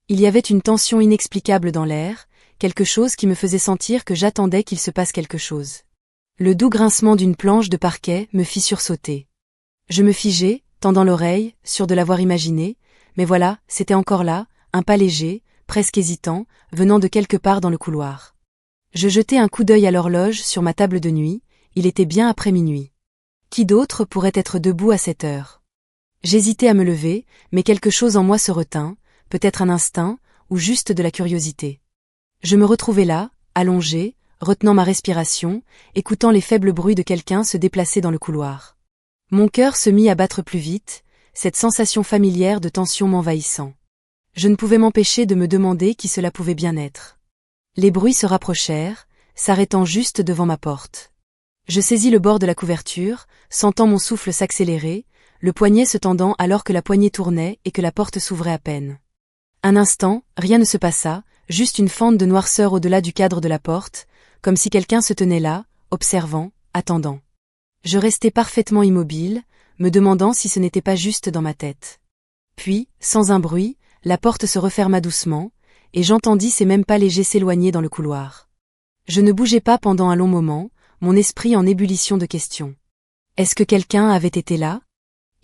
Il y avait une tension inexplicable dans l'air, quelque chose qui me faisait sentir que j'attendais qu'il se passe quelque chose. Le doux grincement d'une planche de parquet me fit sursauter. Je me figeai, tendant l'oreille, sûr de l'avoir imaginé, mais voilà, c'était encore là, un pas léger, presque hésitant, venant de quelque part dans le couloir. Je jetai un coup d'œil à l'horloge sur ma table de nuit, il était bien après minuit. Qui d'autre pourrait être debout à cette heure? J'hésitais à me lever, mais quelque chose en moi se retint, peut-être un instinct, ou juste de la curiosité. Je me retrouvai là, allongé, retenant ma respiration, écoutant les faibles bruits de quelqu'un se déplacer dans le couloir. Mon cœur se mit à battre plus vite, cette sensation familière de tension m'envahissant. Je ne pouvais m'empêcher de me demander qui cela pouvait bien être. Les bruits se rapprochèrent, s'arrêtant juste devant ma porte. Je saisis le bord de la couverture, sentant mon souffle s'accélérer, le poignet se tendant alors que la poignée tournait et que la porte s'ouvrait à peine. Un instant, rien ne se passa, juste une fente de noirceur au-delà du cadre de la porte, comme si quelqu'un se tenait là, observant, attendant. Je restai parfaitement immobile, me demandant si ce n'était pas juste dans ma tête. Puis, sans un bruit, la porte se referma doucement, et j'entendis ces mêmes pas légers s'éloigner dans le couloir. Je ne bougeais pas pendant un long moment, mon esprit en ébullition de questions. Est-ce que quelqu'un avait été là?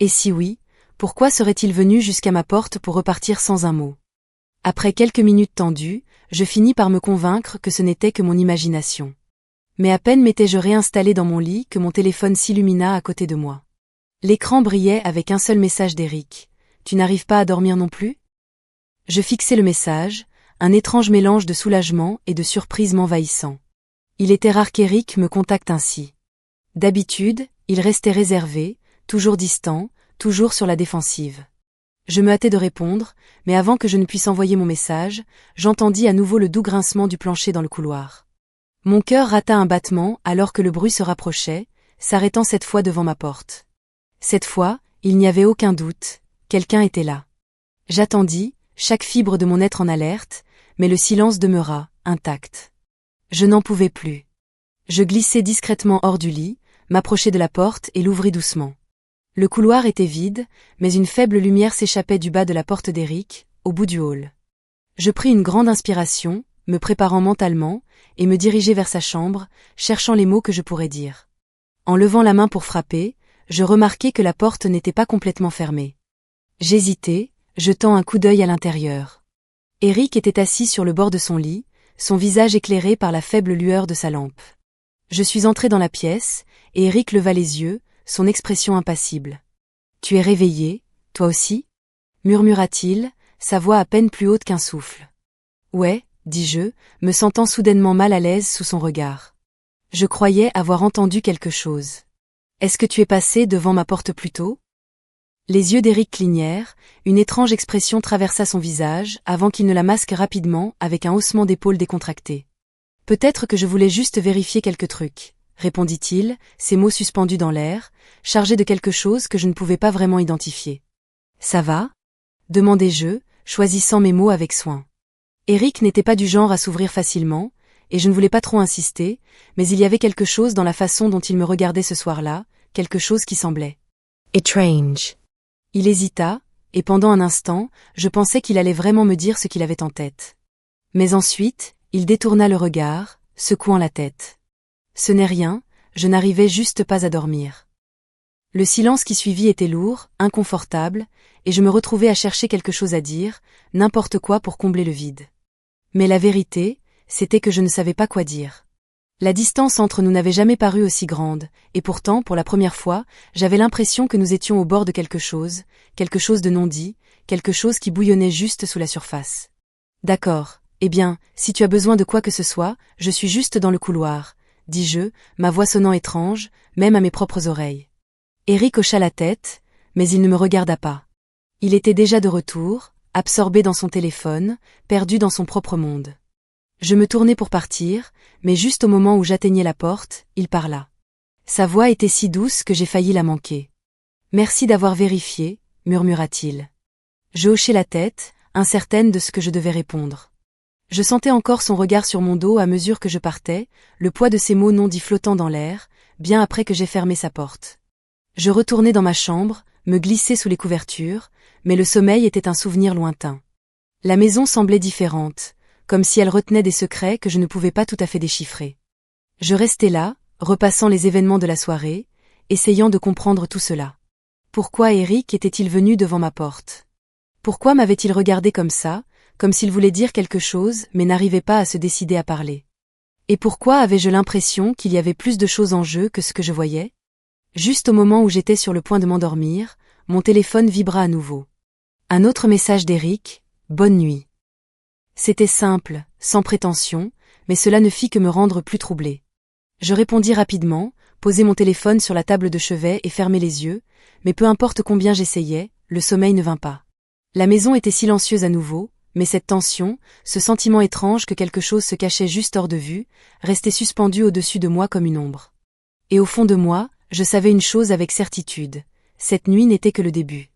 Et si oui, pourquoi serait-il venu jusqu'à ma porte pour repartir sans un mot? Après quelques minutes tendues, je finis par me convaincre que ce n'était que mon imagination. Mais à peine m'étais-je réinstallé dans mon lit que mon téléphone s'illumina à côté de moi. L'écran brillait avec un seul message d'Eric. « Tu n'arrives pas à dormir non plus ?» Je fixai le message, un étrange mélange de soulagement et de surprise m'envahissant. Il était rare qu'Eric me contacte ainsi. D'habitude, il restait réservé, toujours distant, toujours sur la défensive. Je me hâtais de répondre, mais avant que je ne puisse envoyer mon message, j'entendis à nouveau le doux grincement du plancher dans le couloir. Mon cœur rata un battement alors que le bruit se rapprochait, s'arrêtant cette fois devant ma porte. Cette fois, il n'y avait aucun doute, quelqu'un était là. J'attendis, chaque fibre de mon être en alerte, mais le silence demeura, intact. Je n'en pouvais plus. Je glissai discrètement hors du lit, m'approchai de la porte et l'ouvris doucement. Le couloir était vide, mais une faible lumière s'échappait du bas de la porte d'Eric, au bout du hall. Je pris une grande inspiration, me préparant mentalement, et me dirigeai vers sa chambre, cherchant les mots que je pourrais dire. En levant la main pour frapper, je remarquai que la porte n'était pas complètement fermée. J'hésitai, jetant un coup d'œil à l'intérieur. Eric était assis sur le bord de son lit, son visage éclairé par la faible lueur de sa lampe. Je suis entré dans la pièce, et Eric leva les yeux, son expression impassible. « Tu es réveillé, toi aussi ?» murmura-t-il, sa voix à peine plus haute qu'un souffle. « Ouais, » dis-je, me sentant soudainement mal à l'aise sous son regard. Je croyais avoir entendu quelque chose. « Est-ce que tu es passé devant ma porte plus tôt ?» Les yeux d'Eric clignèrent, une étrange expression traversa son visage avant qu'il ne la masque rapidement avec un haussement d'épaules décontracté. « Peut-être que je voulais juste vérifier quelques trucs, » répondit-il, ses mots suspendus dans l'air, chargés de quelque chose que je ne pouvais pas vraiment identifier. « Ça va ?» demandai-je, choisissant mes mots avec soin. Eric n'était pas du genre à s'ouvrir facilement, et je ne voulais pas trop insister, mais il y avait quelque chose dans la façon dont il me regardait ce soir-là, quelque chose qui semblait étrange. Il hésita, et pendant un instant, je pensais qu'il allait vraiment me dire ce qu'il avait en tête. Mais ensuite, il détourna le regard, secouant la tête. Ce n'est rien, je n'arrivais juste pas à dormir. Le silence qui suivit était lourd, inconfortable, et je me retrouvais à chercher quelque chose à dire, n'importe quoi pour combler le vide. Mais la vérité, c'était que je ne savais pas quoi dire. La distance entre nous n'avait jamais paru aussi grande, et pourtant, pour la première fois, j'avais l'impression que nous étions au bord de quelque chose de non dit, quelque chose qui bouillonnait juste sous la surface. D'accord, eh bien, si tu as besoin de quoi que ce soit, je suis juste dans le couloir, dis-je, ma voix sonnant étrange, même à mes propres oreilles. Eric hocha la tête, mais il ne me regarda pas. Il était déjà de retour, absorbé dans son téléphone, perdu dans son propre monde. Je me tournai pour partir, mais juste au moment où j'atteignais la porte, il parla. Sa voix était si douce que j'ai failli la manquer. « Merci d'avoir vérifié », murmura-t-il. Je hochai la tête, incertaine de ce que je devais répondre. Je sentais encore son regard sur mon dos à mesure que je partais, le poids de ses mots non dits flottant dans l'air, bien après que j'ai fermé sa porte. Je retournai dans ma chambre, me glissai sous les couvertures, mais le sommeil était un souvenir lointain. La maison semblait différente, comme si elle retenait des secrets que je ne pouvais pas tout à fait déchiffrer. Je restais là, repassant les événements de la soirée, essayant de comprendre tout cela. Pourquoi Eric était-il venu devant ma porte? Pourquoi m'avait-il regardé comme ça, comme s'il voulait dire quelque chose mais n'arrivait pas à se décider à parler? Et pourquoi avais-je l'impression qu'il y avait plus de choses en jeu que ce que je voyais? Juste au moment où j'étais sur le point de m'endormir, mon téléphone vibra à nouveau. Un autre message d'Eric, « Bonne nuit ». C'était simple, sans prétention, mais cela ne fit que me rendre plus troublée. Je répondis rapidement, posai mon téléphone sur la table de chevet et fermai les yeux, mais peu importe combien j'essayais, le sommeil ne vint pas. La maison était silencieuse à nouveau, mais cette tension, ce sentiment étrange que quelque chose se cachait juste hors de vue, restait suspendu au-dessus de moi comme une ombre. Et au fond de moi, je savais une chose avec certitude, cette nuit n'était que le début.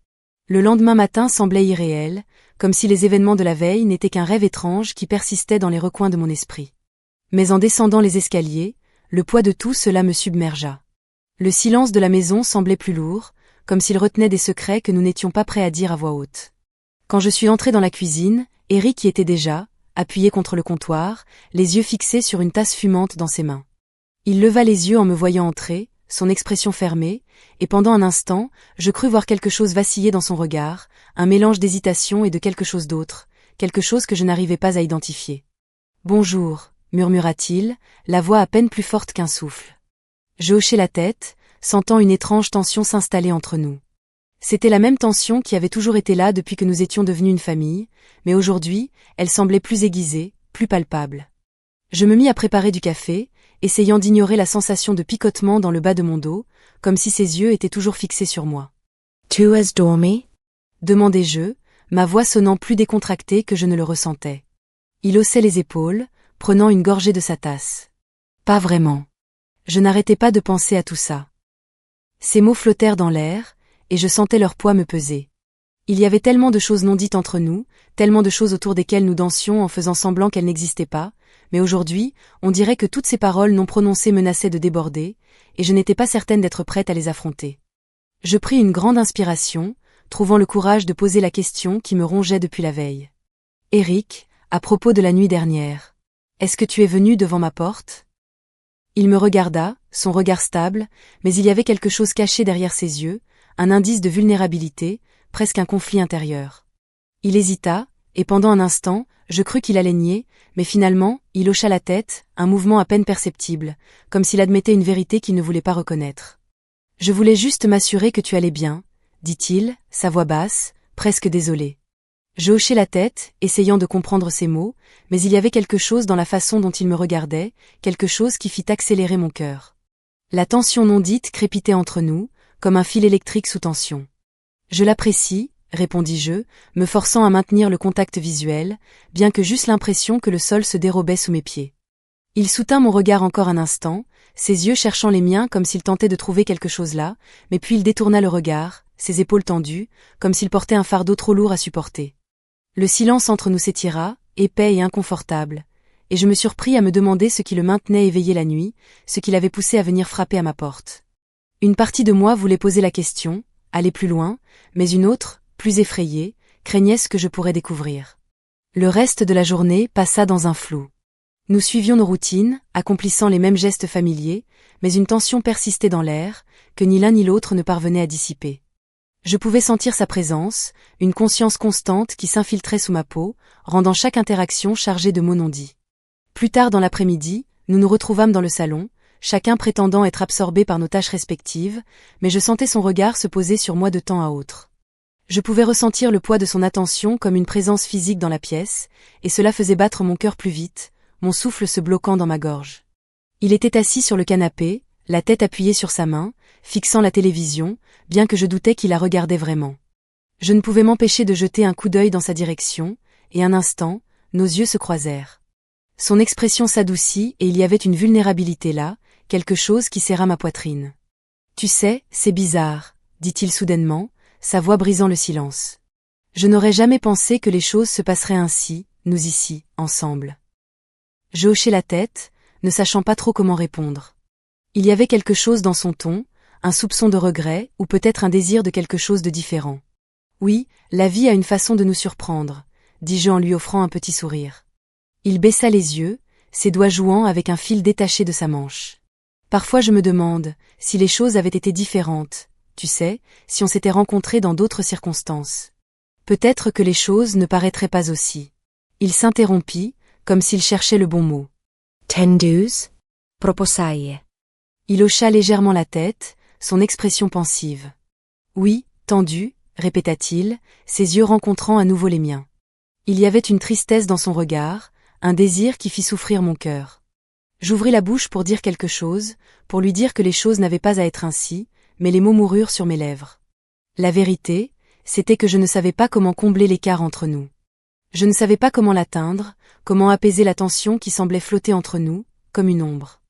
Le lendemain matin semblait irréel, comme si les événements de la veille n'étaient qu'un rêve étrange qui persistait dans les recoins de mon esprit. Mais en descendant les escaliers, le poids de tout cela me submergea. Le silence de la maison semblait plus lourd, comme s'il retenait des secrets que nous n'étions pas prêts à dire à voix haute. Quand je suis entré dans la cuisine, Eric y était déjà, appuyé contre le comptoir, les yeux fixés sur une tasse fumante dans ses mains. Il leva les yeux en me voyant entrer, son expression fermée, et pendant un instant, je crus voir quelque chose vaciller dans son regard, un mélange d'hésitation et de quelque chose d'autre, quelque chose que je n'arrivais pas à identifier. « Bonjour », murmura-t-il, la voix à peine plus forte qu'un souffle. Je hochai la tête, sentant une étrange tension s'installer entre nous. C'était la même tension qui avait toujours été là depuis que nous étions devenus une famille, mais aujourd'hui, elle semblait plus aiguisée, plus palpable. Je me mis à préparer du café, essayant d'ignorer la sensation de picotement dans le bas de mon dos, comme si ses yeux étaient toujours fixés sur moi. « Tu as dormi » demandai-je, ma voix sonnant plus décontractée que je ne le ressentais. Il haussait les épaules, prenant une gorgée de sa tasse. « Pas vraiment. » Je n'arrêtais pas de penser à tout ça. Ces mots flottèrent dans l'air, et je sentais leur poids me peser. Il y avait tellement de choses non dites entre nous, tellement de choses autour desquelles nous dansions en faisant semblant qu'elles n'existaient pas, mais aujourd'hui, on dirait que toutes ces paroles non prononcées menaçaient de déborder, et je n'étais pas certaine d'être prête à les affronter. Je pris une grande inspiration, trouvant le courage de poser la question qui me rongeait depuis la veille. « Eric, à propos de la nuit dernière, est-ce que tu es venu devant ma porte ?» Il me regarda, son regard stable, mais il y avait quelque chose caché derrière ses yeux, un indice de vulnérabilité, presque un conflit intérieur. Il hésita, et pendant un instant, je crus qu'il allait nier, mais finalement, il hocha la tête, un mouvement à peine perceptible, comme s'il admettait une vérité qu'il ne voulait pas reconnaître. « Je voulais juste m'assurer que tu allais bien, » dit-il, sa voix basse, presque désolée. Je hochai la tête, essayant de comprendre ses mots, mais il y avait quelque chose dans la façon dont il me regardait, quelque chose qui fit accélérer mon cœur. La tension non dite crépitait entre nous, comme un fil électrique sous tension. « Je l'apprécie, » répondis-je, me forçant à maintenir le contact visuel, bien que j'eusse l'impression que le sol se dérobait sous mes pieds. Il soutint mon regard encore un instant, ses yeux cherchant les miens comme s'il tentait de trouver quelque chose là, mais puis il détourna le regard, ses épaules tendues, comme s'il portait un fardeau trop lourd à supporter. Le silence entre nous s'étira, épais et inconfortable, et je me surpris à me demander ce qui le maintenait éveillé la nuit, ce qui l'avait poussé à venir frapper à ma porte. Une partie de moi voulait poser la question, aller plus loin, mais une autre, plus effrayée, craignait ce que je pourrais découvrir. Le reste de la journée passa dans un flou. Nous suivions nos routines, accomplissant les mêmes gestes familiers, mais une tension persistait dans l'air, que ni l'un ni l'autre ne parvenait à dissiper. Je pouvais sentir sa présence, une conscience constante qui s'infiltrait sous ma peau, rendant chaque interaction chargée de mots non dits. Plus tard dans l'après-midi, nous nous retrouvâmes dans le salon, chacun prétendant être absorbé par nos tâches respectives, mais je sentais son regard se poser sur moi de temps à autre. Je pouvais ressentir le poids de son attention comme une présence physique dans la pièce, et cela faisait battre mon cœur plus vite, mon souffle se bloquant dans ma gorge. Il était assis sur le canapé, la tête appuyée sur sa main, fixant la télévision, bien que je doutais qu'il la regardait vraiment. Je ne pouvais m'empêcher de jeter un coup d'œil dans sa direction, et un instant, nos yeux se croisèrent. Son expression s'adoucit et il y avait une vulnérabilité là, quelque chose qui serra ma poitrine. « Tu sais, c'est bizarre, » dit-il soudainement, sa voix brisant le silence. Je n'aurais jamais pensé que les choses se passeraient ainsi, nous ici, ensemble. Je hochai la tête, ne sachant pas trop comment répondre. Il y avait quelque chose dans son ton, un soupçon de regret, ou peut-être un désir de quelque chose de différent. Oui, la vie a une façon de nous surprendre, dis-je en lui offrant un petit sourire. Il baissa les yeux, ses doigts jouant avec un fil détaché de sa manche. Parfois je me demande si les choses avaient été différentes, tu sais, si on s'était rencontrés dans d'autres circonstances. Peut-être que les choses ne paraîtraient pas aussi. Il s'interrompit, comme s'il cherchait le bon mot. « Tendus » proposai. Il hocha légèrement la tête, son expression pensive. « Oui, tendu » répéta-t-il, ses yeux rencontrant à nouveau les miens. Il y avait une tristesse dans son regard, un désir qui fit souffrir mon cœur. J'ouvris la bouche pour dire quelque chose, pour lui dire que les choses n'avaient pas à être ainsi, mais les mots moururent sur mes lèvres. La vérité, c'était que je ne savais pas comment combler l'écart entre nous. Je ne savais pas comment l'atteindre, comment apaiser la tension qui semblait flotter entre nous, comme une ombre.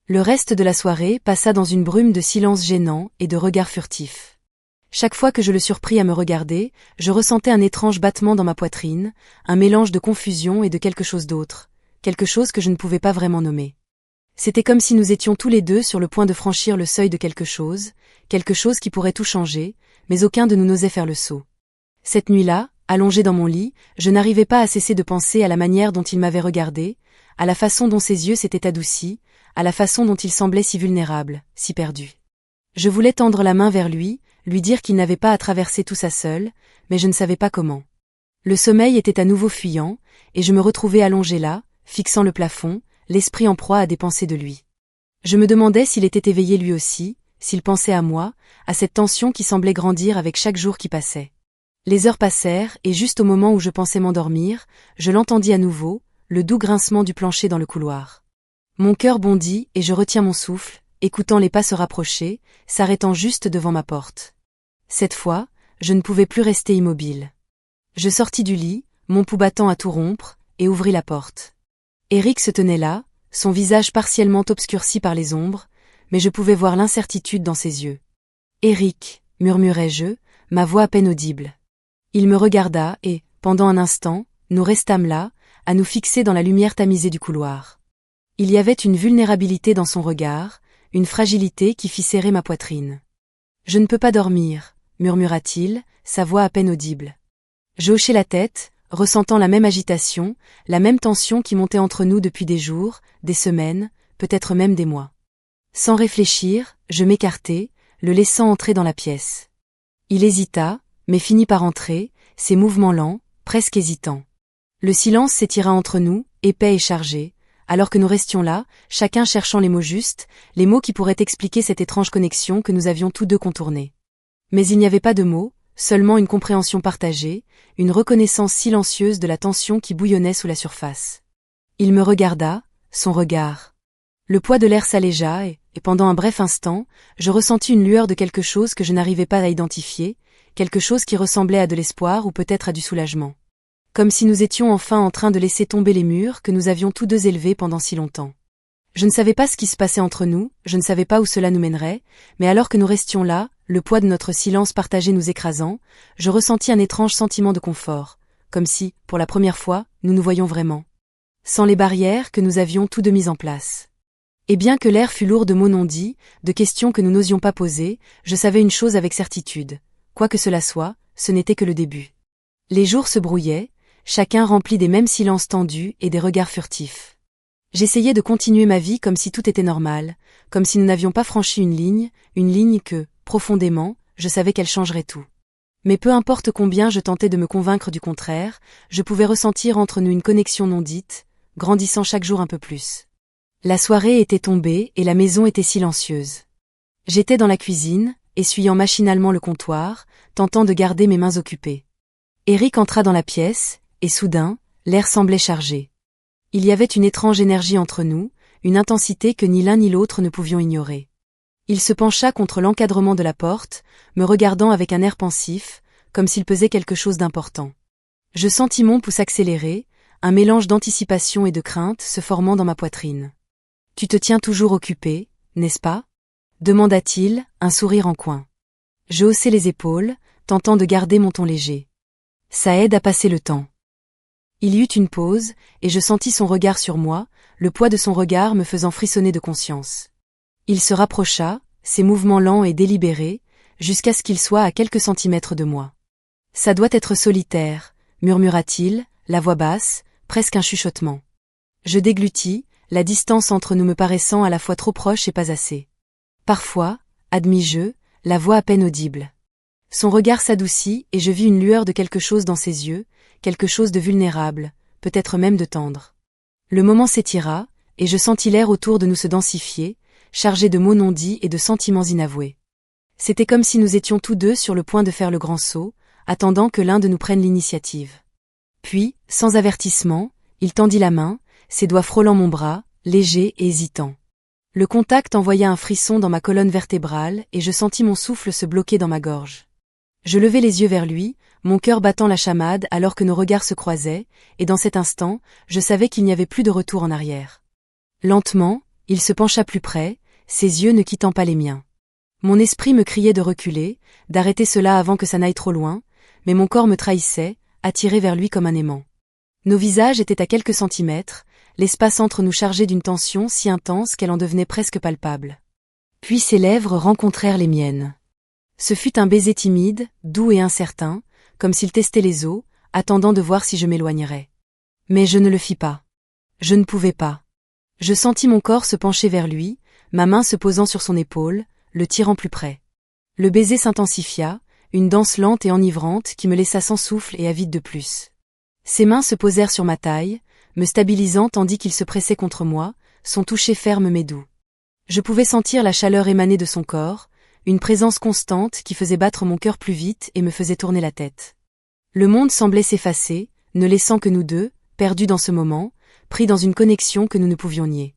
Le reste de la soirée passa dans une brume de silence gênant et de regards furtifs. Chaque fois que je le surpris à me regarder, je ressentais un étrange battement dans ma poitrine, un mélange de confusion et de quelque chose d'autre, quelque chose que je ne pouvais pas vraiment nommer. C'était comme si nous étions tous les deux sur le point de franchir le seuil de quelque chose qui pourrait tout changer, mais aucun de nous n'osait faire le saut. Cette nuit-là, Allongé dans mon lit, je n'arrivais pas à cesser de penser à la manière dont il m'avait regardé, à la façon dont ses yeux s'étaient adoucis, à la façon dont il semblait si vulnérable, si perdu. Je voulais tendre la main vers lui dire qu'il n'avait pas à traverser tout ça seul, mais je ne savais pas comment. Le sommeil était à nouveau fuyant, et je me retrouvais allongé là, fixant le plafond, l'esprit en proie à des pensées de lui. Je me demandais s'il était éveillé lui aussi, s'il pensait à moi, à cette tension qui semblait grandir avec chaque jour qui passait. Les heures passèrent, et juste au moment où je pensais m'endormir, je l'entendis à nouveau, le doux grincement du plancher dans le couloir. Mon cœur bondit et je retiens mon souffle, écoutant les pas se rapprocher, s'arrêtant juste devant ma porte. Cette fois, je ne pouvais plus rester immobile. Je sortis du lit, mon pouls battant à tout rompre, et ouvris la porte. Eric se tenait là, son visage partiellement obscurci par les ombres, mais je pouvais voir l'incertitude dans ses yeux. « Eric » murmurai-je, ma voix à peine audible. Il me regarda et, pendant un instant, nous restâmes là, à nous fixer dans la lumière tamisée du couloir. Il y avait une vulnérabilité dans son regard, une fragilité qui fit serrer ma poitrine. « Je ne peux pas dormir » murmura-t-il, sa voix à peine audible. Je hochai la tête, ressentant la même agitation, la même tension qui montait entre nous depuis des jours, des semaines, peut-être même des mois. Sans réfléchir, je m'écartai, le laissant entrer dans la pièce. Il hésita, mais finit par entrer, ses mouvements lents, presque hésitants. Le silence s'étira entre nous, épais et chargé, alors que nous restions là, chacun cherchant les mots justes, les mots qui pourraient expliquer cette étrange connexion que nous avions tous deux contournée. Mais il n'y avait pas de mots, seulement une compréhension partagée, une reconnaissance silencieuse de la tension qui bouillonnait sous la surface. Il me regarda, son regard. Le poids de l'air s'allégea et, pendant un bref instant, je ressentis une lueur de quelque chose que je n'arrivais pas à identifier, quelque chose qui ressemblait à de l'espoir ou peut-être à du soulagement. Comme si nous étions enfin en train de laisser tomber les murs que nous avions tous deux élevés pendant si longtemps. Je ne savais pas ce qui se passait entre nous, je ne savais pas où cela nous mènerait, mais alors que nous restions là, le poids de notre silence partagé nous écrasant, je ressentis un étrange sentiment de confort, comme si, pour la première fois, nous nous voyions vraiment. Sans les barrières que nous avions tous deux mises en place. Et bien que l'air fût lourd de mots non dits, de questions que nous n'osions pas poser, je savais une chose avec certitude. Quoi que cela soit, ce n'était que le début. Les jours se brouillaient, chacun rempli des mêmes silences tendus et des regards furtifs. J'essayais de continuer ma vie comme si tout était normal, comme si nous n'avions pas franchi une ligne que, profondément, je savais qu'elle changerait tout. Mais peu importe combien je tentais de me convaincre du contraire, je pouvais ressentir entre nous une connexion non dite, grandissant chaque jour un peu plus. La soirée était tombée et la maison était silencieuse. J'étais dans la cuisine, essuyant machinalement le comptoir, tentant de garder mes mains occupées. Eric entra dans la pièce, et soudain, l'air semblait chargé. Il y avait une étrange énergie entre nous, une intensité que ni l'un ni l'autre ne pouvions ignorer. Il se pencha contre l'encadrement de la porte, me regardant avec un air pensif, comme s'il pesait quelque chose d'important. Je sentis mon pouls s'accélérer, un mélange d'anticipation et de crainte se formant dans ma poitrine. « Tu te tiens toujours occupé, n'est-ce pas ?» demanda-t-il, un sourire en coin. Je haussai les épaules, tentant de garder mon ton léger. Ça aide à passer le temps. Il y eut une pause, et je sentis son regard sur moi, le poids de son regard me faisant frissonner de conscience. Il se rapprocha, ses mouvements lents et délibérés, jusqu'à ce qu'il soit à quelques centimètres de moi. « Ça doit être solitaire », murmura-t-il, la voix basse, presque un chuchotement. Je déglutis, la distance entre nous me paraissant à la fois trop proche et pas assez. Parfois, admis-je, la voix à peine audible. Son regard s'adoucit et je vis une lueur de quelque chose dans ses yeux, quelque chose de vulnérable, peut-être même de tendre. Le moment s'étira, et je sentis l'air autour de nous se densifier, chargé de mots non dits et de sentiments inavoués. C'était comme si nous étions tous deux sur le point de faire le grand saut, attendant que l'un de nous prenne l'initiative. Puis, sans avertissement, il tendit la main, ses doigts frôlant mon bras, légers et hésitants. Le contact envoya un frisson dans ma colonne vertébrale et je sentis mon souffle se bloquer dans ma gorge. Je levai les yeux vers lui, mon cœur battant la chamade alors que nos regards se croisaient, et dans cet instant, je savais qu'il n'y avait plus de retour en arrière. Lentement, il se pencha plus près, ses yeux ne quittant pas les miens. Mon esprit me criait de reculer, d'arrêter cela avant que ça n'aille trop loin, mais mon corps me trahissait, attiré vers lui comme un aimant. Nos visages étaient à quelques centimètres, l'espace entre nous chargé d'une tension si intense qu'elle en devenait presque palpable. Puis ses lèvres rencontrèrent les miennes. Ce fut un baiser timide, doux et incertain, comme s'il testait les os, attendant de voir si je m'éloignerais. Mais je ne le fis pas. Je ne pouvais pas. Je sentis mon corps se pencher vers lui, ma main se posant sur son épaule, le tirant plus près. Le baiser s'intensifia, une danse lente et enivrante qui me laissa sans souffle et avide de plus. Ses mains se posèrent sur ma taille, me stabilisant tandis qu'il se pressait contre moi, son toucher ferme mais doux. Je pouvais sentir la chaleur émaner de son corps, une présence constante qui faisait battre mon cœur plus vite et me faisait tourner la tête. Le monde semblait s'effacer, ne laissant que nous deux, perdus dans ce moment, pris dans une connexion que nous ne pouvions nier.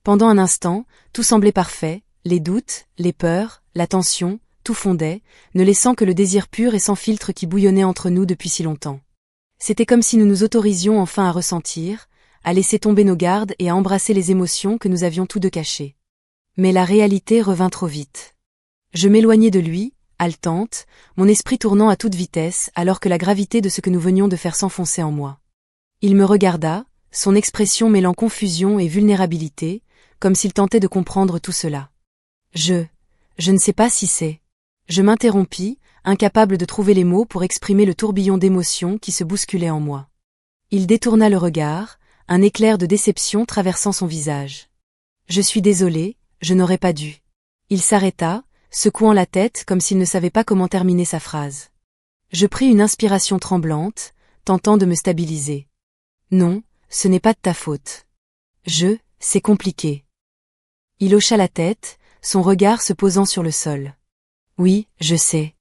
Pendant un instant, tout semblait parfait, les doutes, les peurs, la tension, tout fondait, ne laissant que le désir pur et sans filtre qui bouillonnait entre nous depuis si longtemps. C'était comme si nous nous autorisions enfin à ressentir, à laisser tomber nos gardes et à embrasser les émotions que nous avions tous deux cachées. Mais la réalité revint trop vite. Je m'éloignai de lui, haletante, mon esprit tournant à toute vitesse alors que la gravité de ce que nous venions de faire s'enfonçait en moi. Il me regarda, son expression mêlant confusion et vulnérabilité, comme s'il tentait de comprendre tout cela. Je ne sais pas si c'est. Je m'interrompis, incapable de trouver les mots pour exprimer le tourbillon d'émotions qui se bousculait en moi. Il détourna le regard, un éclair de déception traversant son visage. Je suis désolé, je n'aurais pas dû. Il s'arrêta, secouant la tête comme s'il ne savait pas comment terminer sa phrase. Je pris une inspiration tremblante, tentant de me stabiliser. Non, ce n'est pas de ta faute. C'est compliqué. Il hocha la tête, son regard se posant sur le sol. Oui, je sais.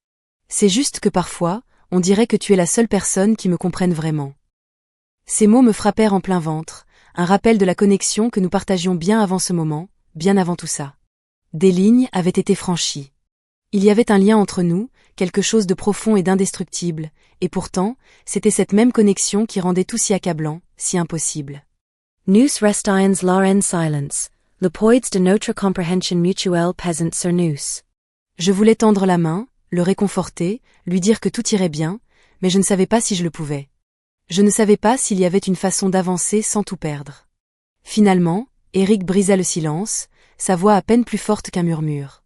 C'est juste que parfois, on dirait que tu es la seule personne qui me comprenne vraiment. Ces mots me frappèrent en plein ventre, un rappel de la connexion que nous partagions bien avant ce moment, bien avant tout ça. Des lignes avaient été franchies. Il y avait un lien entre nous, quelque chose de profond et d'indestructible, et pourtant, c'était cette même connexion qui rendait tout si accablant, si impossible. Nous restiens là en silence, le poids de notre compréhension mutuelle pesant sur nous. Je voulais tendre la main, le réconforter, lui dire que tout irait bien, mais je ne savais pas si je le pouvais. Je ne savais pas s'il y avait une façon d'avancer sans tout perdre. Finalement, Eric brisa le silence, sa voix à peine plus forte qu'un murmure.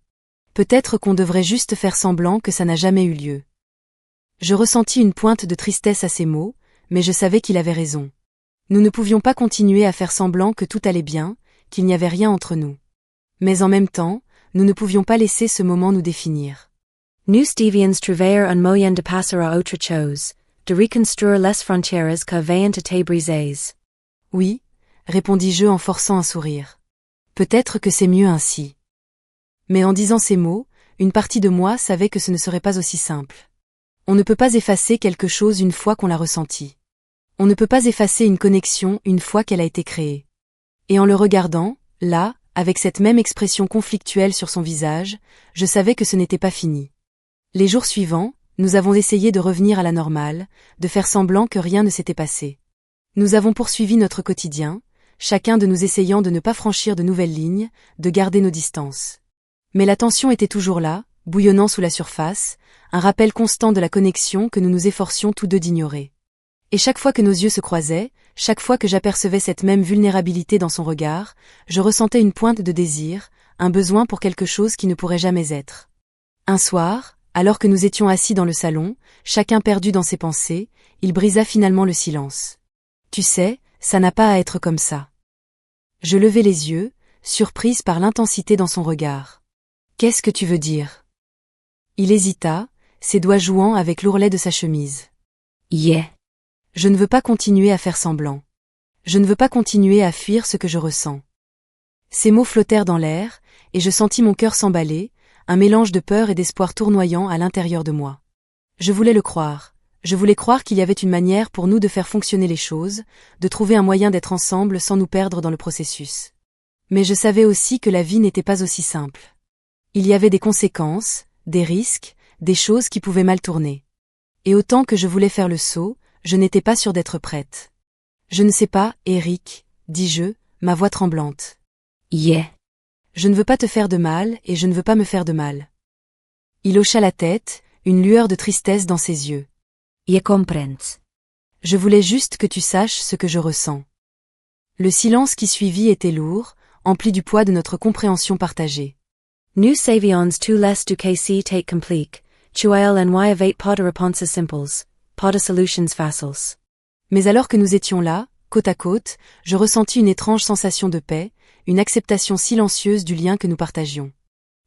Peut-être qu'on devrait juste faire semblant que ça n'a jamais eu lieu. Je ressentis une pointe de tristesse à ces mots, mais je savais qu'il avait raison. Nous ne pouvions pas continuer à faire semblant que tout allait bien, qu'il n'y avait rien entre nous. Mais en même temps, nous ne pouvions pas laisser ce moment nous définir. Nous devions trouver un moyen de passer à autre chose, de reconstruire les frontières que viennent été brisées. Oui, répondis-je en forçant un sourire. Peut-être que c'est mieux ainsi. Mais en disant ces mots, une partie de moi savait que ce ne serait pas aussi simple. On ne peut pas effacer quelque chose une fois qu'on l'a ressenti. On ne peut pas effacer une connexion une fois qu'elle a été créée. Et en le regardant, là, avec cette même expression conflictuelle sur son visage, je savais que ce n'était pas fini. Les jours suivants, nous avons essayé de revenir à la normale, de faire semblant que rien ne s'était passé. Nous avons poursuivi notre quotidien, chacun de nous essayant de ne pas franchir de nouvelles lignes, de garder nos distances. Mais la tension était toujours là, bouillonnant sous la surface, un rappel constant de la connexion que nous nous efforcions tous deux d'ignorer. Et chaque fois que nos yeux se croisaient, chaque fois que j'apercevais cette même vulnérabilité dans son regard, je ressentais une pointe de désir, un besoin pour quelque chose qui ne pourrait jamais être. Un soir, alors que nous étions assis dans le salon, chacun perdu dans ses pensées, il brisa finalement le silence. Tu sais, ça n'a pas à être comme ça. Je levai les yeux, surprise par l'intensité dans son regard. Qu'est-ce que tu veux dire? Il hésita, ses doigts jouant avec l'ourlet de sa chemise. Yeah. Je ne veux pas continuer à faire semblant. Je ne veux pas continuer à fuir ce que je ressens. Ces mots flottèrent dans l'air, et je sentis mon cœur s'emballer, un mélange de peur et d'espoir tournoyant à l'intérieur de moi. Je voulais le croire. Je voulais croire qu'il y avait une manière pour nous de faire fonctionner les choses, de trouver un moyen d'être ensemble sans nous perdre dans le processus. Mais je savais aussi que la vie n'était pas aussi simple. Il y avait des conséquences, des risques, des choses qui pouvaient mal tourner. Et autant que je voulais faire le saut, je n'étais pas sûre d'être prête. Je ne sais pas, Eric, dis-je, ma voix tremblante. Yeah. Je ne veux pas te faire de mal et je ne veux pas me faire de mal. Il hocha la tête, une lueur de tristesse dans ses yeux. Je comprends. Je voulais juste que tu saches ce que je ressens. Le silence qui suivit était lourd, empli du poids de notre compréhension partagée. Nous savions tous les du que si take complique, tuel en y avait pas de réponses simples, Potter Solutions Vassals. Mais alors que nous étions là, côte à côte, je ressentis une étrange sensation de paix, une acceptation silencieuse du lien que nous partagions.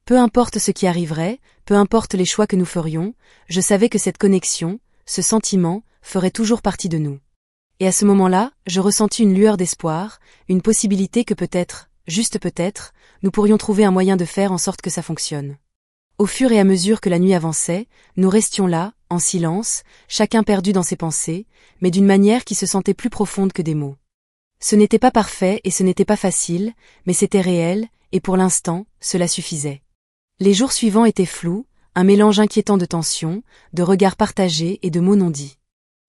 Peu importe ce qui arriverait, peu importe les choix que nous ferions, je savais que cette connexion, ce sentiment, ferait toujours partie de nous. Et à ce moment-là, je ressentis une lueur d'espoir, une possibilité que peut-être, juste peut-être, nous pourrions trouver un moyen de faire en sorte que ça fonctionne. Au fur et à mesure que la nuit avançait, nous restions là, en silence, chacun perdu dans ses pensées, mais d'une manière qui se sentait plus profonde que des mots. Ce n'était pas parfait et ce n'était pas facile, mais c'était réel, et pour l'instant, cela suffisait. Les jours suivants étaient flous, un mélange inquiétant de tensions, de regards partagés et de mots non dits.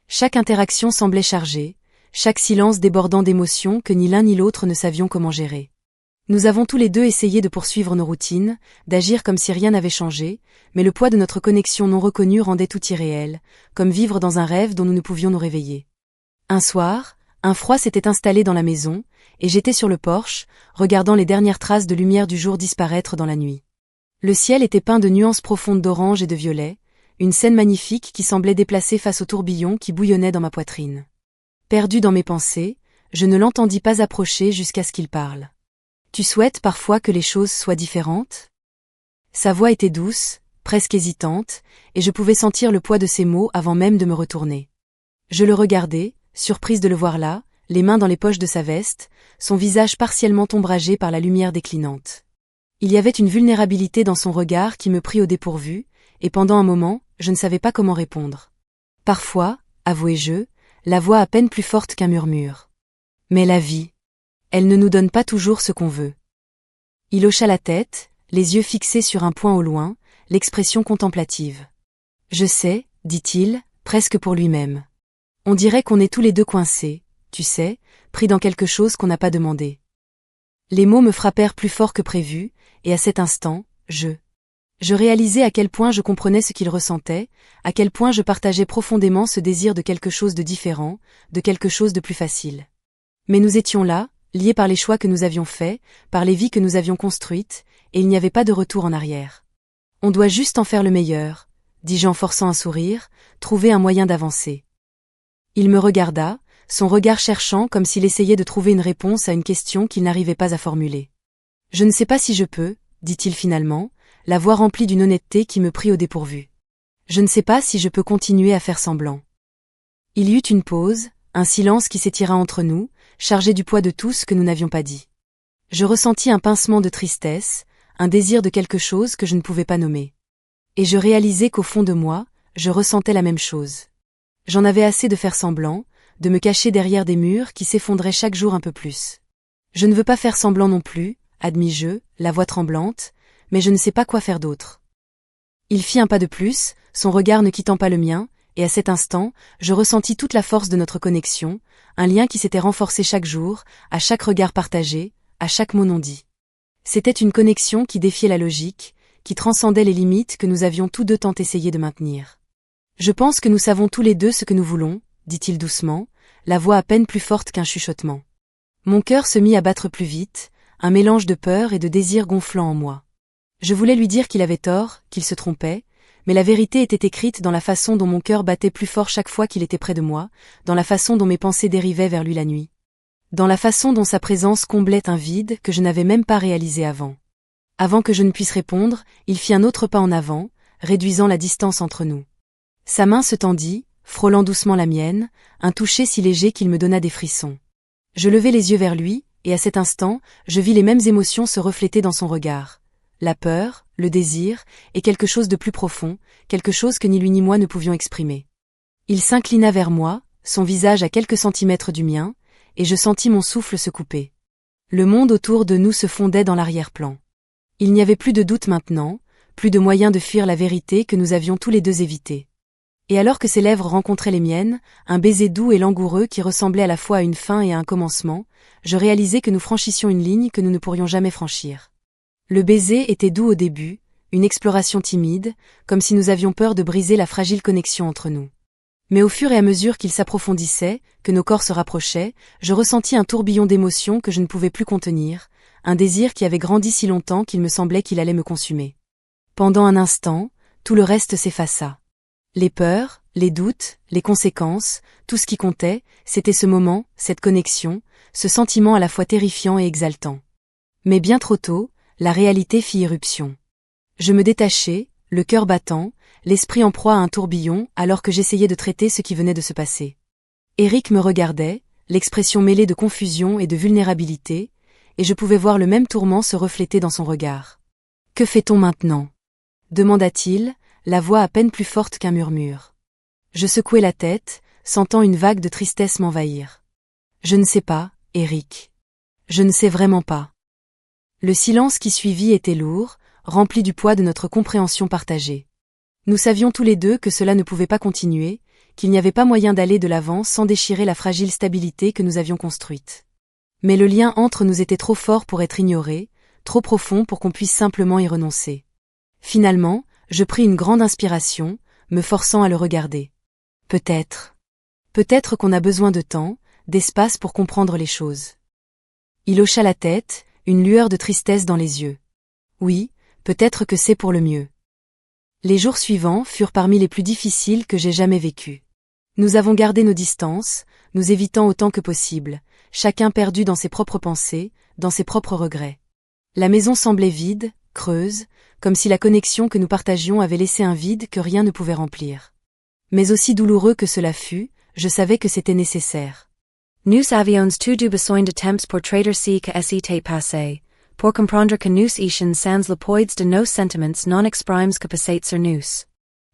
Chaque interaction semblait chargée, chaque silence débordant d'émotions que ni l'un ni l'autre ne savions comment gérer. Nous avons tous les deux essayé de poursuivre nos routines, d'agir comme si rien n'avait changé, mais le poids de notre connexion non reconnue rendait tout irréel, comme vivre dans un rêve dont nous ne pouvions nous réveiller. Un soir, un froid s'était installé dans la maison, et j'étais sur le porche, regardant les dernières traces de lumière du jour disparaître dans la nuit. Le ciel était peint de nuances profondes d'orange et de violet, une scène magnifique qui semblait déplacée face au tourbillon qui bouillonnait dans ma poitrine. Perdu dans mes pensées, je ne l'entendis pas approcher jusqu'à ce qu'il parle. « Tu souhaites parfois que les choses soient différentes ?» Sa voix était douce, presque hésitante, et je pouvais sentir le poids de ses mots avant même de me retourner. Je le regardais, surprise de le voir là, les mains dans les poches de sa veste, son visage partiellement ombragé par la lumière déclinante. Il y avait une vulnérabilité dans son regard qui me prit au dépourvu, et pendant un moment, je ne savais pas comment répondre. Parfois, avouai-je, la voix à peine plus forte qu'un murmure. Mais la vie, elle ne nous donne pas toujours ce qu'on veut. Il hocha la tête, les yeux fixés sur un point au loin, l'expression contemplative. Je sais, dit-il, presque pour lui-même. On dirait qu'on est tous les deux coincés, tu sais, pris dans quelque chose qu'on n'a pas demandé. Les mots me frappèrent plus fort que prévu, et à cet instant, je réalisais à quel point je comprenais ce qu'il ressentait, à quel point je partageais profondément ce désir de quelque chose de différent, de quelque chose de plus facile. Mais nous étions là, liés par les choix que nous avions faits, par les vies que nous avions construites, et il n'y avait pas de retour en arrière. On doit juste en faire le meilleur, dis-je en forçant un sourire, trouver un moyen d'avancer. Il me regarda, son regard cherchant comme s'il essayait de trouver une réponse à une question qu'il n'arrivait pas à formuler. « Je ne sais pas si je peux, dit-il finalement, la voix remplie d'une honnêteté qui me prit au dépourvu. Je ne sais pas si je peux continuer à faire semblant. » Il y eut une pause, un silence qui s'étira entre nous, chargé du poids de tout ce que nous n'avions pas dit. Je ressentis un pincement de tristesse, un désir de quelque chose que je ne pouvais pas nommer. Et je réalisai qu'au fond de moi, je ressentais la même chose. J'en avais assez de faire semblant, de me cacher derrière des murs qui s'effondraient chaque jour un peu plus. Je ne veux pas faire semblant non plus, admis-je, la voix tremblante, mais je ne sais pas quoi faire d'autre. Il fit un pas de plus, son regard ne quittant pas le mien, et à cet instant, je ressentis toute la force de notre connexion, un lien qui s'était renforcé chaque jour, à chaque regard partagé, à chaque mot non dit. C'était une connexion qui défiait la logique, qui transcendait les limites que nous avions tous deux tant essayé de maintenir. Je pense que nous savons tous les deux ce que nous voulons, dit-il doucement, la voix à peine plus forte qu'un chuchotement. Mon cœur se mit à battre plus vite, un mélange de peur et de désir gonflant en moi. Je voulais lui dire qu'il avait tort, qu'il se trompait, mais la vérité était écrite dans la façon dont mon cœur battait plus fort chaque fois qu'il était près de moi, dans la façon dont mes pensées dérivaient vers lui la nuit. Dans la façon dont sa présence comblait un vide que je n'avais même pas réalisé avant. Avant que je ne puisse répondre, il fit un autre pas en avant, réduisant la distance entre nous. Sa main se tendit, frôlant doucement la mienne, un toucher si léger qu'il me donna des frissons. Je levai les yeux vers lui, et à cet instant, je vis les mêmes émotions se refléter dans son regard. La peur, le désir, et quelque chose de plus profond, quelque chose que ni lui ni moi ne pouvions exprimer. Il s'inclina vers moi, son visage à quelques centimètres du mien, et je sentis mon souffle se couper. Le monde autour de nous se fondait dans l'arrière-plan. Il n'y avait plus de doute maintenant, plus de moyen de fuir la vérité que nous avions tous les deux évitée. Et alors que ses lèvres rencontraient les miennes, un baiser doux et langoureux qui ressemblait à la fois à une fin et à un commencement, je réalisai que nous franchissions une ligne que nous ne pourrions jamais franchir. Le baiser était doux au début, une exploration timide, comme si nous avions peur de briser la fragile connexion entre nous. Mais au fur et à mesure qu'il s'approfondissait, que nos corps se rapprochaient, je ressentis un tourbillon d'émotions que je ne pouvais plus contenir, un désir qui avait grandi si longtemps qu'il me semblait qu'il allait me consumer. Pendant un instant, tout le reste s'effaça. Les peurs, Les doutes, les conséquences, tout ce qui comptait, c'était ce moment, cette connexion, ce sentiment à la fois terrifiant et exaltant. Mais bien trop tôt, la réalité fit irruption. Je me détachai, le cœur battant, l'esprit en proie à un tourbillon alors que j'essayais de traiter ce qui venait de se passer. Eric me regardait, l'expression mêlée de confusion et de vulnérabilité, et je pouvais voir le même tourment se refléter dans son regard. « Que fait-on maintenant » demanda-t-il, la voix à peine plus forte qu'un murmure. Je secouai la tête, sentant une vague de tristesse m'envahir. Je ne sais pas, Eric. Je ne sais vraiment pas. Le silence qui suivit était lourd, rempli du poids de notre compréhension partagée. Nous savions tous les deux que cela ne pouvait pas continuer, qu'il n'y avait pas moyen d'aller de l'avant sans déchirer la fragile stabilité que nous avions construite. Mais le lien entre nous était trop fort pour être ignoré, trop profond pour qu'on puisse simplement y renoncer. Finalement, je pris une grande inspiration, me forçant à le regarder. Peut-être qu'on a besoin de temps, d'espace pour comprendre les choses. Il hocha la tête, une lueur de tristesse dans les yeux. Oui, peut-être que c'est pour le mieux. Les jours suivants furent parmi les plus difficiles que j'ai jamais vécus. Nous avons gardé nos distances, nous évitant autant que possible, chacun perdu dans ses propres pensées, dans ses propres regrets. La maison semblait vide, creuse, comme si la connexion que nous partagions avait laissé un vide que rien ne pouvait remplir. Mais aussi douloureux que cela fut, je savais que c'était nécessaire. Nous avions tous deux besoin de temps pour traiter ce que s'était passé, pour comprendre que nous étions sans le poids de nos sentiments non exprimes que passaient sur nous.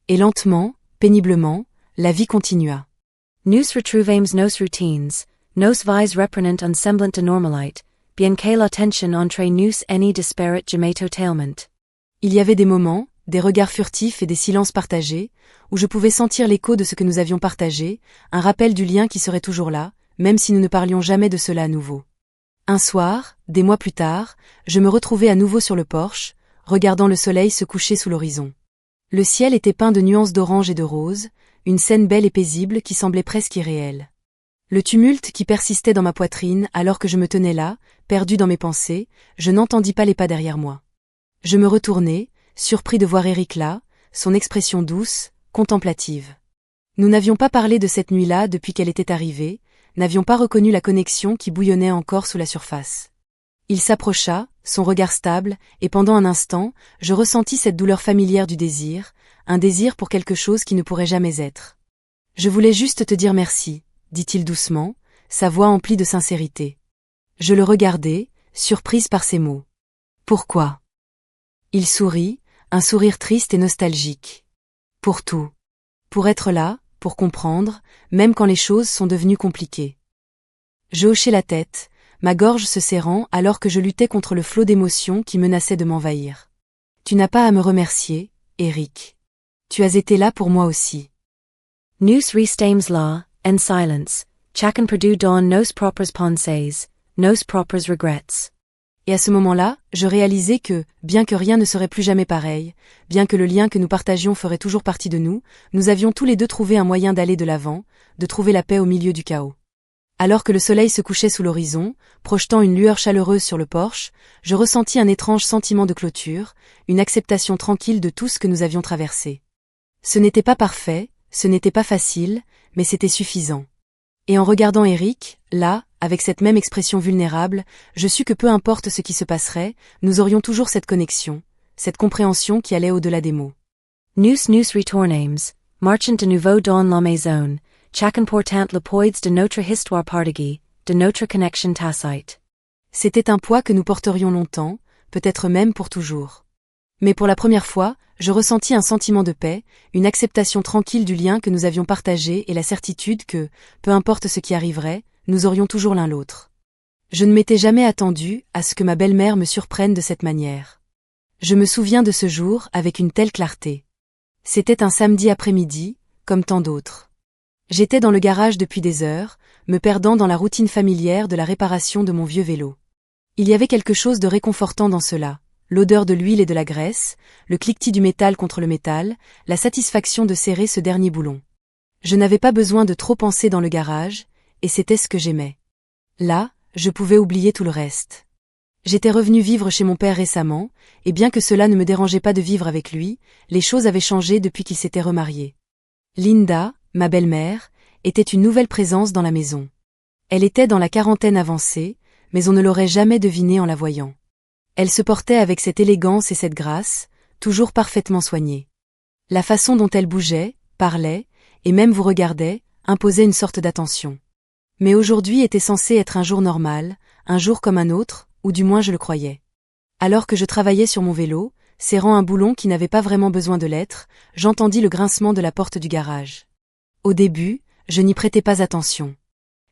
Et lentement, péniblement, la vie continua. Nous retrouvâmes nos routines, nos vies reprenant un semblant de normalité, bien que la tension entre nous n'y disparaît jamais totalement. Il y avait des moments, des regards furtifs et des silences partagés, où je pouvais sentir l'écho de ce que nous avions partagé, un rappel du lien qui serait toujours là, même si nous ne parlions jamais de cela à nouveau. Un soir, des mois plus tard, je me retrouvai à nouveau sur le porche, regardant le soleil se coucher sous l'horizon. Le ciel était peint de nuances d'orange et de rose, une scène belle et paisible qui semblait presque irréelle. Le tumulte qui persistait dans ma poitrine alors que je me tenais là, perdu dans mes pensées, je n'entendis pas les pas derrière moi. Je me retournai, surpris de voir Eric là, son expression douce, contemplative. Nous n'avions pas parlé de cette nuit-là depuis qu'elle était arrivée, n'avions pas reconnu la connexion qui bouillonnait encore sous la surface. Il s'approcha, son regard stable, et pendant un instant, je ressentis cette douleur familière du désir, un désir pour quelque chose qui ne pourrait jamais être. Je voulais juste te dire merci, dit-il doucement, sa voix emplie de sincérité. Je le regardai, surprise par ces mots. Pourquoi ? Il sourit, un sourire triste et nostalgique. Pour tout. Pour être là, pour comprendre, même quand les choses sont devenues compliquées. Je hochai la tête, ma gorge se serrant alors que je luttais contre le flot d'émotions qui menaçait de m'envahir. Tu n'as pas à me remercier, Eric. Tu as été là pour moi aussi. Nous restâmes là, en silence, chacun perdu dans nos propres pensées, nos propres regrets. Et à ce moment-là, je réalisai que, bien que rien ne serait plus jamais pareil, bien que le lien que nous partagions ferait toujours partie de nous, nous avions tous les deux trouvé un moyen d'aller de l'avant, de trouver la paix au milieu du chaos. Alors que le soleil se couchait sous l'horizon, projetant une lueur chaleureuse sur le porche, je ressentis un étrange sentiment de clôture, une acceptation tranquille de tout ce que nous avions traversé. Ce n'était pas parfait, ce n'était pas facile, mais c'était suffisant. Et en regardant Eric, là, avec cette même expression vulnérable, je sus que peu importe ce qui se passerait, nous aurions toujours cette connexion, cette compréhension qui allait au-delà des mots. Nous retournâmes, marchant de nouveau dans la maison, chacun portant le poids de notre histoire partagée, de notre connexion tacite. C'était un poids que nous porterions longtemps, peut-être même pour toujours. Mais pour la première fois, je ressentis un sentiment de paix, une acceptation tranquille du lien que nous avions partagé et la certitude que, peu importe ce qui arriverait, nous aurions toujours l'un l'autre. Je ne m'étais jamais attendu à ce que ma belle-mère me surprenne de cette manière. Je me souviens de ce jour avec une telle clarté. C'était un samedi après-midi, comme tant d'autres. J'étais dans le garage depuis des heures, me perdant dans la routine familière de la réparation de mon vieux vélo. Il y avait quelque chose de réconfortant dans cela. L'odeur de l'huile et de la graisse, le cliquetis du métal contre le métal, la satisfaction de serrer ce dernier boulon. Je n'avais pas besoin de trop penser dans le garage, et c'était ce que j'aimais. Là, je pouvais oublier tout le reste. J'étais revenu vivre chez mon père récemment, et bien que cela ne me dérangeait pas de vivre avec lui, les choses avaient changé depuis qu'il s'était remarié. Linda, ma belle-mère, était une nouvelle présence dans la maison. Elle était dans la quarantaine avancée, mais on ne l'aurait jamais devinée en la voyant. Elle se portait avec cette élégance et cette grâce, toujours parfaitement soignée. La façon dont elle bougeait, parlait, et même vous regardait, imposait une sorte d'attention. Mais aujourd'hui était censé être un jour normal, un jour comme un autre, ou du moins je le croyais. Alors que je travaillais sur mon vélo, serrant un boulon qui n'avait pas vraiment besoin de l'être, j'entendis le grincement de la porte du garage. Au début, je n'y prêtais pas attention.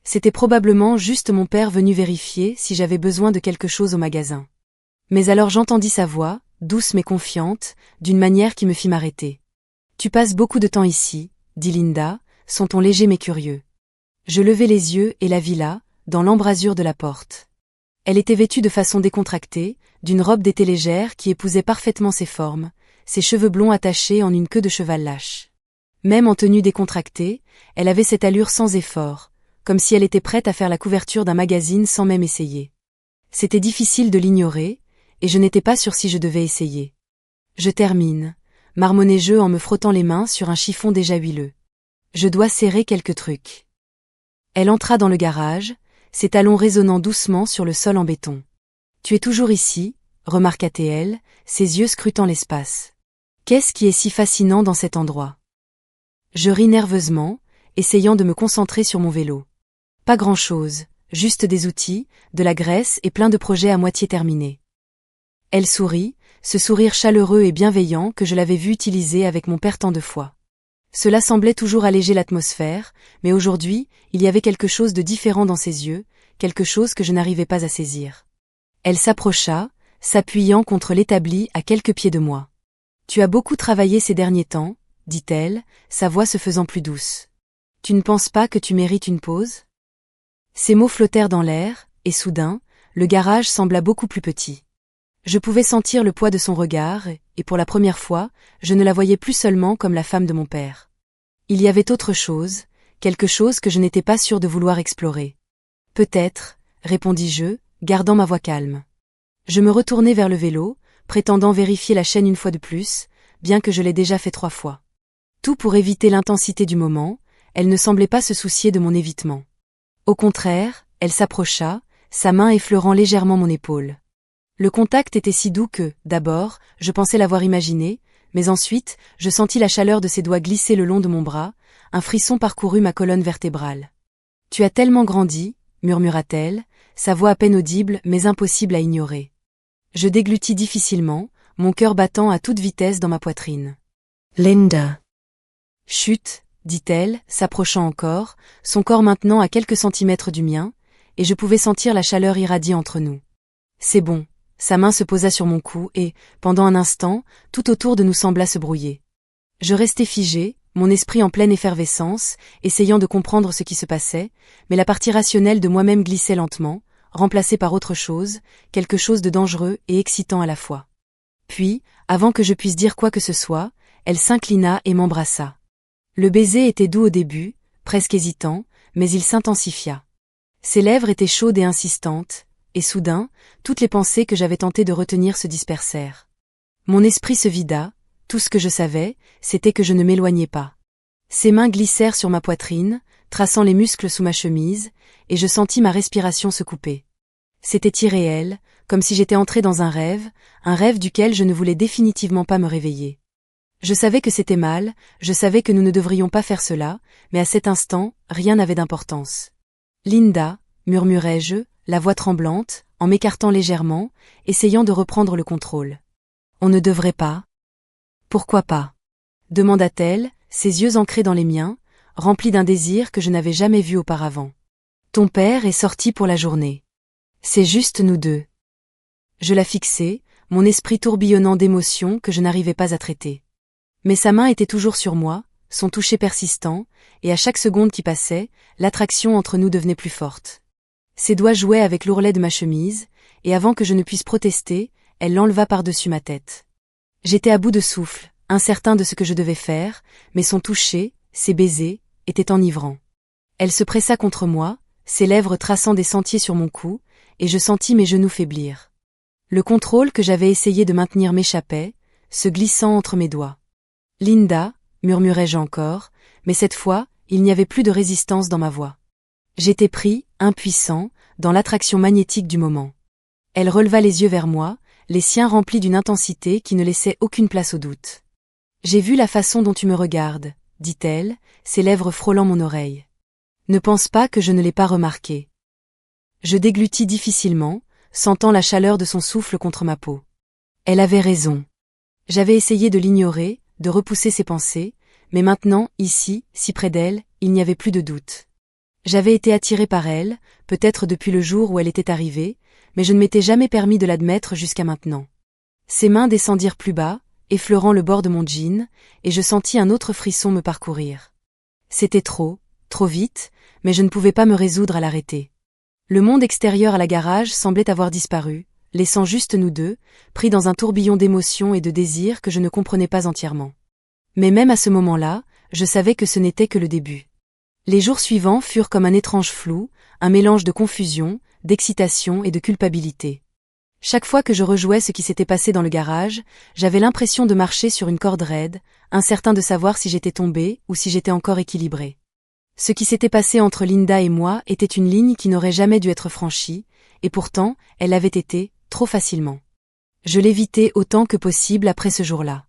C'était probablement juste mon père venu vérifier si j'avais besoin de quelque chose au magasin. Mais alors j'entendis sa voix, douce mais confiante, d'une manière qui me fit m'arrêter. « Tu passes beaucoup de temps ici, » dit Linda, son ton léger mais curieux. Je levai les yeux et la vis là, dans l'embrasure de la porte. Elle était vêtue de façon décontractée, d'une robe d'été légère qui épousait parfaitement ses formes, ses cheveux blonds attachés en une queue de cheval lâche. Même en tenue décontractée, elle avait cette allure sans effort, comme si elle était prête à faire la couverture d'un magazine sans même essayer. C'était difficile de l'ignorer, et je n'étais pas sûre si je devais essayer. Je termine, marmonnai-je en me frottant les mains sur un chiffon déjà huileux. Je dois serrer quelques trucs. Elle entra dans le garage, ses talons résonnant doucement sur le sol en béton. « Tu es toujours ici » remarqua-t-elle, ses yeux scrutant l'espace. « Qu'est-ce qui est si fascinant dans cet endroit ?» Je ris nerveusement, essayant de me concentrer sur mon vélo. Pas grand-chose, juste des outils, de la graisse et plein de projets à moitié terminés. Elle sourit, ce sourire chaleureux et bienveillant que je l'avais vu utiliser avec mon père tant de fois. Cela semblait toujours alléger l'atmosphère, mais aujourd'hui, il y avait quelque chose de différent dans ses yeux, quelque chose que je n'arrivais pas à saisir. Elle s'approcha, s'appuyant contre l'établi à quelques pieds de moi. « Tu as beaucoup travaillé ces derniers temps » dit-elle, sa voix se faisant plus douce. « Tu ne penses pas que tu mérites une pause ?» Ces mots flottèrent dans l'air, et soudain, le garage sembla beaucoup plus petit. Je pouvais sentir le poids de son regard, et pour la première fois, je ne la voyais plus seulement comme la femme de mon père. Il y avait autre chose, quelque chose que je n'étais pas sûre de vouloir explorer. « Peut-être, » répondis-je, gardant ma voix calme. Je me retournai vers le vélo, prétendant vérifier la chaîne une fois de plus, bien que je l'ai déjà fait 3 fois. Tout pour éviter l'intensité du moment, elle ne semblait pas se soucier de mon évitement. Au contraire, elle s'approcha, sa main effleurant légèrement mon épaule. Le contact était si doux que, d'abord, je pensais l'avoir imaginé, mais ensuite, je sentis la chaleur de ses doigts glisser le long de mon bras, un frisson parcourut ma colonne vertébrale. « Tu as tellement grandi » murmura-t-elle, sa voix à peine audible mais impossible à ignorer. Je déglutis difficilement, mon cœur battant à toute vitesse dans ma poitrine. « Linda !» « Chut !» dit-elle, s'approchant encore, son corps maintenant à quelques centimètres du mien, et je pouvais sentir la chaleur irradier entre nous. « C'est bon !» Sa main se posa sur mon cou et, pendant un instant, tout autour de nous sembla se brouiller. Je restai figé, mon esprit en pleine effervescence, essayant de comprendre ce qui se passait, mais la partie rationnelle de moi-même glissait lentement, remplacée par autre chose, quelque chose de dangereux et excitant à la fois. Puis, avant que je puisse dire quoi que ce soit, elle s'inclina et m'embrassa. Le baiser était doux au début, presque hésitant, mais il s'intensifia. Ses lèvres étaient chaudes et insistantes, et soudain, toutes les pensées que j'avais tenté de retenir se dispersèrent. Mon esprit se vida, tout ce que je savais, c'était que je ne m'éloignais pas. Ses mains glissèrent sur ma poitrine, traçant les muscles sous ma chemise, et je sentis ma respiration se couper. C'était irréel, comme si j'étais entré dans un rêve duquel je ne voulais définitivement pas me réveiller. Je savais que c'était mal, je savais que nous ne devrions pas faire cela, mais à cet instant, rien n'avait d'importance. « Linda » murmurai-je, la voix tremblante, en m'écartant légèrement, essayant de reprendre le contrôle. « On ne devrait pas ?»« Pourquoi pas ?» demanda-t-elle, ses yeux ancrés dans les miens, remplis d'un désir que je n'avais jamais vu auparavant. « Ton père est sorti pour la journée. C'est juste nous deux. » Je la fixai, mon esprit tourbillonnant d'émotions que je n'arrivais pas à traiter. Mais sa main était toujours sur moi, son toucher persistant, et à chaque seconde qui passait, l'attraction entre nous devenait plus forte. Ses doigts jouaient avec l'ourlet de ma chemise, et avant que je ne puisse protester, elle l'enleva par-dessus ma tête. J'étais à bout de souffle, incertain de ce que je devais faire, mais son toucher, ses baisers, étaient enivrants. Elle se pressa contre moi, ses lèvres traçant des sentiers sur mon cou, et je sentis mes genoux faiblir. Le contrôle que j'avais essayé de maintenir m'échappait, se glissant entre mes doigts. « Linda » murmurai-je encore, mais cette fois, il n'y avait plus de résistance dans ma voix. J'étais pris, impuissant, dans l'attraction magnétique du moment. Elle releva les yeux vers moi, les siens remplis d'une intensité qui ne laissait aucune place au doute. « J'ai vu la façon dont tu me regardes, » dit-elle, ses lèvres frôlant mon oreille. « Ne pense pas que je ne l'ai pas remarqué. » Je déglutis difficilement, sentant la chaleur de son souffle contre ma peau. Elle avait raison. J'avais essayé de l'ignorer, de repousser ses pensées, mais maintenant, ici, si près d'elle, il n'y avait plus de doute. J'avais été attiré par elle, peut-être depuis le jour où elle était arrivée, mais je ne m'étais jamais permis de l'admettre jusqu'à maintenant. Ses mains descendirent plus bas, effleurant le bord de mon jean, et je sentis un autre frisson me parcourir. C'était trop vite, mais je ne pouvais pas me résoudre à l'arrêter. Le monde extérieur à la garage semblait avoir disparu, laissant juste nous deux, pris dans un tourbillon d'émotions et de désirs que je ne comprenais pas entièrement. Mais même à ce moment-là, je savais que ce n'était que le début. Les jours suivants furent comme un étrange flou, un mélange de confusion, d'excitation et de culpabilité. Chaque fois que je rejouais ce qui s'était passé dans le garage, j'avais l'impression de marcher sur une corde raide, incertain de savoir si j'étais tombé ou si j'étais encore équilibré. Ce qui s'était passé entre Linda et moi était une ligne qui n'aurait jamais dû être franchie, et pourtant, elle l'avait été, trop facilement. Je l'évitais autant que possible après ce jour-là.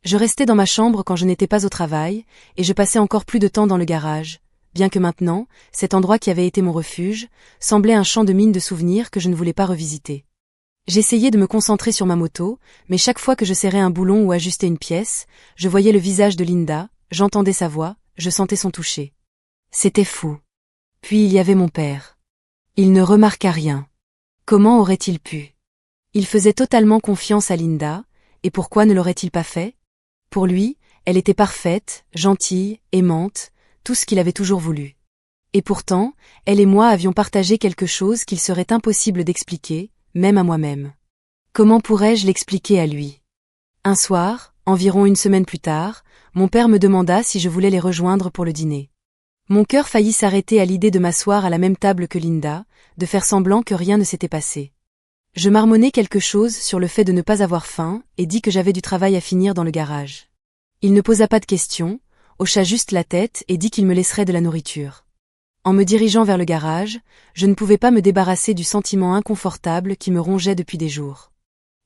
Je restais dans ma chambre quand je n'étais pas au travail, et je passais encore plus de temps dans le garage, bien que maintenant, cet endroit qui avait été mon refuge, semblait un champ de mines de souvenirs que je ne voulais pas revisiter. J'essayais de me concentrer sur ma moto, mais chaque fois que je serrais un boulon ou ajustais une pièce, je voyais le visage de Linda, j'entendais sa voix, je sentais son toucher. C'était fou. Puis il y avait mon père. Il ne remarqua rien. Comment aurait-il pu? Il faisait totalement confiance à Linda, et pourquoi ne l'aurait-il pas fait? Pour lui, elle était parfaite, gentille, aimante, tout ce qu'il avait toujours voulu. Et pourtant, elle et moi avions partagé quelque chose qu'il serait impossible d'expliquer, même à moi-même. Comment pourrais-je l'expliquer à lui? Un soir, environ une semaine plus tard, mon père me demanda si je voulais les rejoindre pour le dîner. Mon cœur faillit s'arrêter à l'idée de m'asseoir à la même table que Linda, de faire semblant que rien ne s'était passé. Je marmonnai quelque chose sur le fait de ne pas avoir faim et dis que j'avais du travail à finir dans le garage. Il ne posa pas de questions, hocha juste la tête et dit qu'il me laisserait de la nourriture. En me dirigeant vers le garage, je ne pouvais pas me débarrasser du sentiment inconfortable qui me rongeait depuis des jours.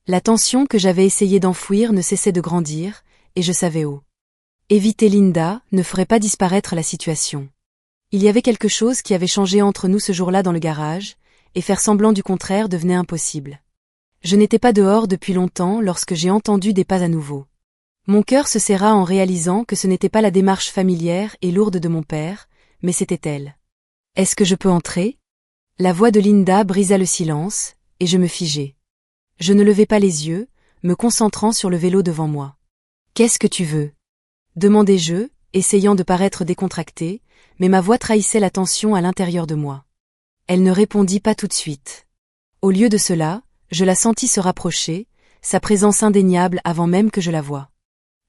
La tension que j'avais essayé d'enfouir ne cessait de grandir, et je savais où. Éviter Linda ne ferait pas disparaître la situation. Il y avait quelque chose qui avait changé entre nous ce jour-là dans le garage, et faire semblant du contraire devenait impossible. Je n'étais pas dehors depuis longtemps lorsque j'ai entendu des pas à nouveau. Mon cœur se serra en réalisant que ce n'était pas la démarche familière et lourde de mon père, mais c'était elle. « Est-ce que je peux entrer ?» La voix de Linda brisa le silence, et je me figeai. Je ne levai pas les yeux, me concentrant sur le vélo devant moi. « Qu'est-ce que tu veux ?» demandai-je, essayant de paraître décontracté, mais ma voix trahissait la tension à l'intérieur de moi. Elle ne répondit pas tout de suite. Au lieu de cela, je la sentis se rapprocher, sa présence indéniable avant même que je la voie.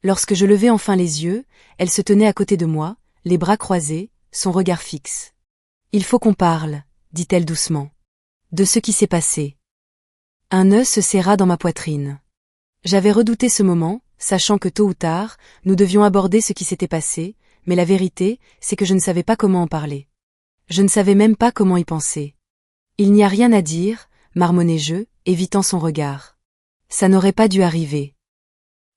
Lorsque je levai enfin les yeux, elle se tenait à côté de moi, les bras croisés, son regard fixe. « Il faut qu'on parle, » dit-elle doucement. « De ce qui s'est passé. » Un nœud se serra dans ma poitrine. J'avais redouté ce moment, sachant que tôt ou tard, nous devions aborder ce qui s'était passé, mais la vérité, c'est que je ne savais pas comment en parler. Je ne savais même pas comment y penser. Il n'y a rien à dire, marmonnai-je, évitant son regard. Ça n'aurait pas dû arriver.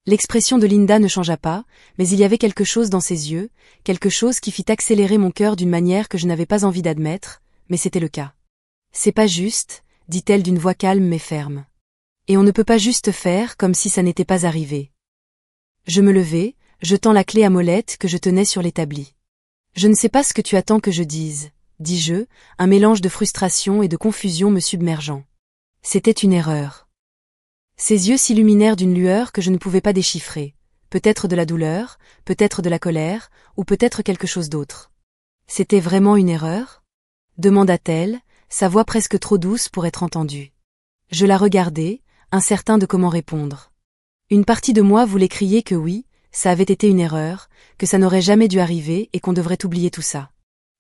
L'expression de Linda ne changea pas, mais il y avait quelque chose dans ses yeux, quelque chose qui fit accélérer mon cœur d'une manière que je n'avais pas envie d'admettre, mais c'était le cas. C'est pas juste, dit-elle d'une voix calme mais ferme. Et on ne peut pas juste faire comme si ça n'était pas arrivé. Je me levai, jetant la clé à molette que je tenais sur l'établi. Je ne sais pas ce que tu attends que je dise, dis-je, un mélange de frustration et de confusion me submergeant. C'était une erreur. Ses yeux s'illuminèrent d'une lueur que je ne pouvais pas déchiffrer, peut-être de la douleur, peut-être de la colère, ou peut-être quelque chose d'autre. C'était vraiment une erreur? Demanda-t-elle, sa voix presque trop douce pour être entendue. Je la regardai, incertain de comment répondre. Une partie de moi voulait crier que oui, ça avait été une erreur, que ça n'aurait jamais dû arriver et qu'on devrait oublier tout ça.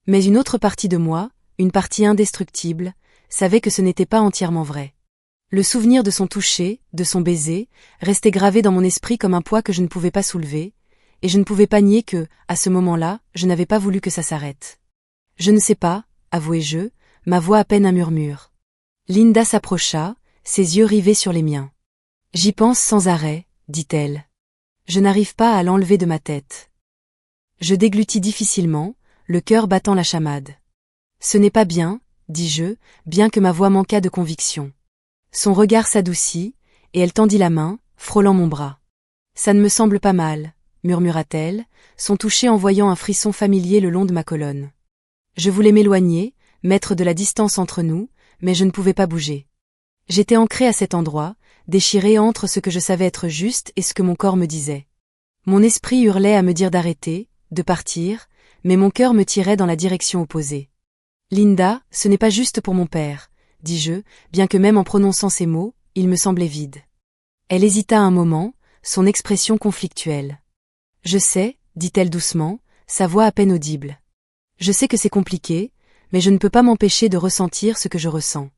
Mais une autre partie de moi, une partie indestructible, savait que ce n'était pas entièrement vrai. Le souvenir de son toucher, de son baiser, restait gravé dans mon esprit comme un poids que je ne pouvais pas soulever, et je ne pouvais pas nier que, à ce moment-là, je n'avais pas voulu que ça s'arrête. Je ne sais pas, avouai-je, ma voix à peine un murmure. Linda s'approcha, ses yeux rivés sur les miens. J'y pense sans arrêt, dit-elle. Je n'arrive pas à l'enlever de ma tête. Je déglutis difficilement, le cœur battant la chamade. Ce n'est pas bien, dis-je, bien que ma voix manquât de conviction. Son regard s'adoucit, et elle tendit la main, frôlant mon bras. Ça ne me semble pas mal, murmura-t-elle, son toucher envoyant un frisson familier le long de ma colonne. Je voulais m'éloigner, mettre de la distance entre nous, mais je ne pouvais pas bouger. J'étais ancré à cet endroit, déchiré entre ce que je savais être juste et ce que mon corps me disait. Mon esprit hurlait à me dire d'arrêter, de partir, mais mon cœur me tirait dans la direction opposée. Linda, ce n'est pas juste pour mon père, dis-je, bien que même en prononçant ces mots, il me semblait vide. Elle hésita un moment, son expression conflictuelle. Je sais, dit-elle doucement, sa voix à peine audible. Je sais que c'est compliqué, mais je ne peux pas m'empêcher de ressentir ce que je ressens.